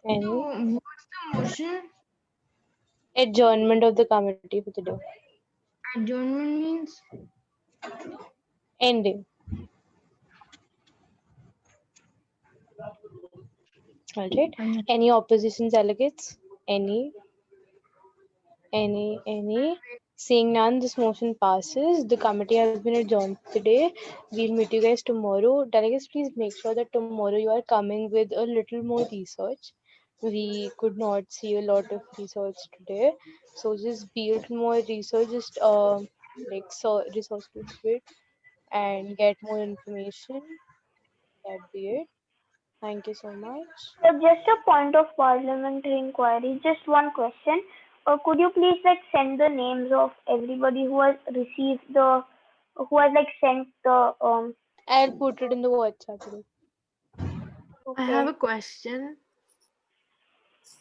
Any? What's the motion? Adjournment of the committee for the day. Adjournment means Ending. Alright. Any opposition delegates? Any? Any? Seeing none, this motion passes. The committee has been adjourned today. We'll meet you guys tomorrow. Delegates, please make sure that tomorrow you are coming with a little more research. We could not see a lot of research today, so just be a little more research. Just research a little bit and get more information. That be it. Thank you so much. So just a point of parliamentary inquiry, just one question. Could you please send the names of everybody who has received who has sent the I'll put it in the WhatsApp group. I have a question.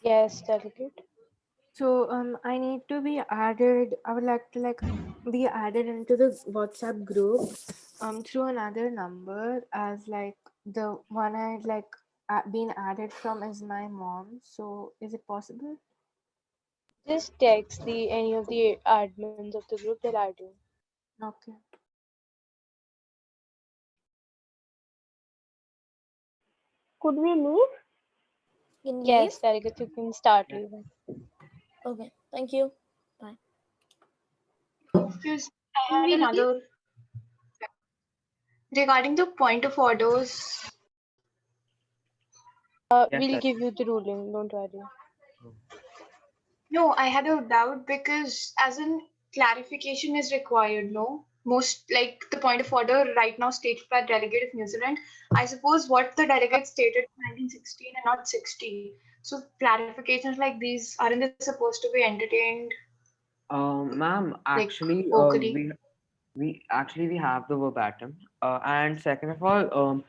Yes, delegate. So I need to be added. I would like to be added into the WhatsApp group through another number, as the one I been added from is my mom. So is it possible? Just text any of the admins of the group, they'll add you. Okay. Could we leave? Yes, delegate, you can start leaving. Okay, thank you. Bye. Because I had another regarding the point of orders. We'll give you the ruling, don't worry. No, I had a doubt because as in clarification is required, no? Most the point of order right now stated by delegate of New Zealand. I suppose what the delegate stated in 1916 and not 60. So clarifications like these aren't they supposed to be entertained? Ma'am, actually, vocally? we have the verbatim. And second of all,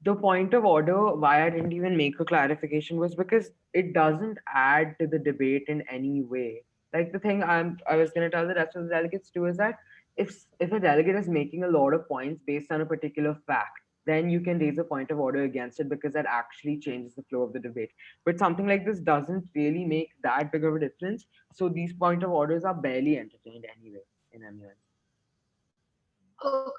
the point of order why I didn't even make a clarification was because it doesn't add to the debate in any way. Like the thing I was gonna tell the rest of the delegates too is that if a delegate is making a lot of points based on a particular fact, then you can raise a point of order against it because that actually changes the flow of the debate. But something like this doesn't really make that big of a difference. So these point of orders are barely entertained anyway in MUN. Okay.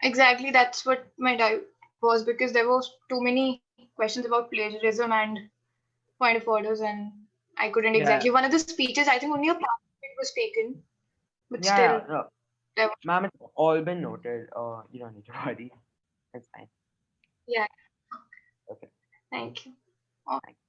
Exactly, that's what my doubt was because there was too many questions about plagiarism and point of orders, and I couldn't exactly. One of the speeches, I think only a part of it was taken, but still. No. Ma'am, it's all been noted. You don't need to worry. It's fine. Yeah. Okay. Thank you. Oh. Thank you.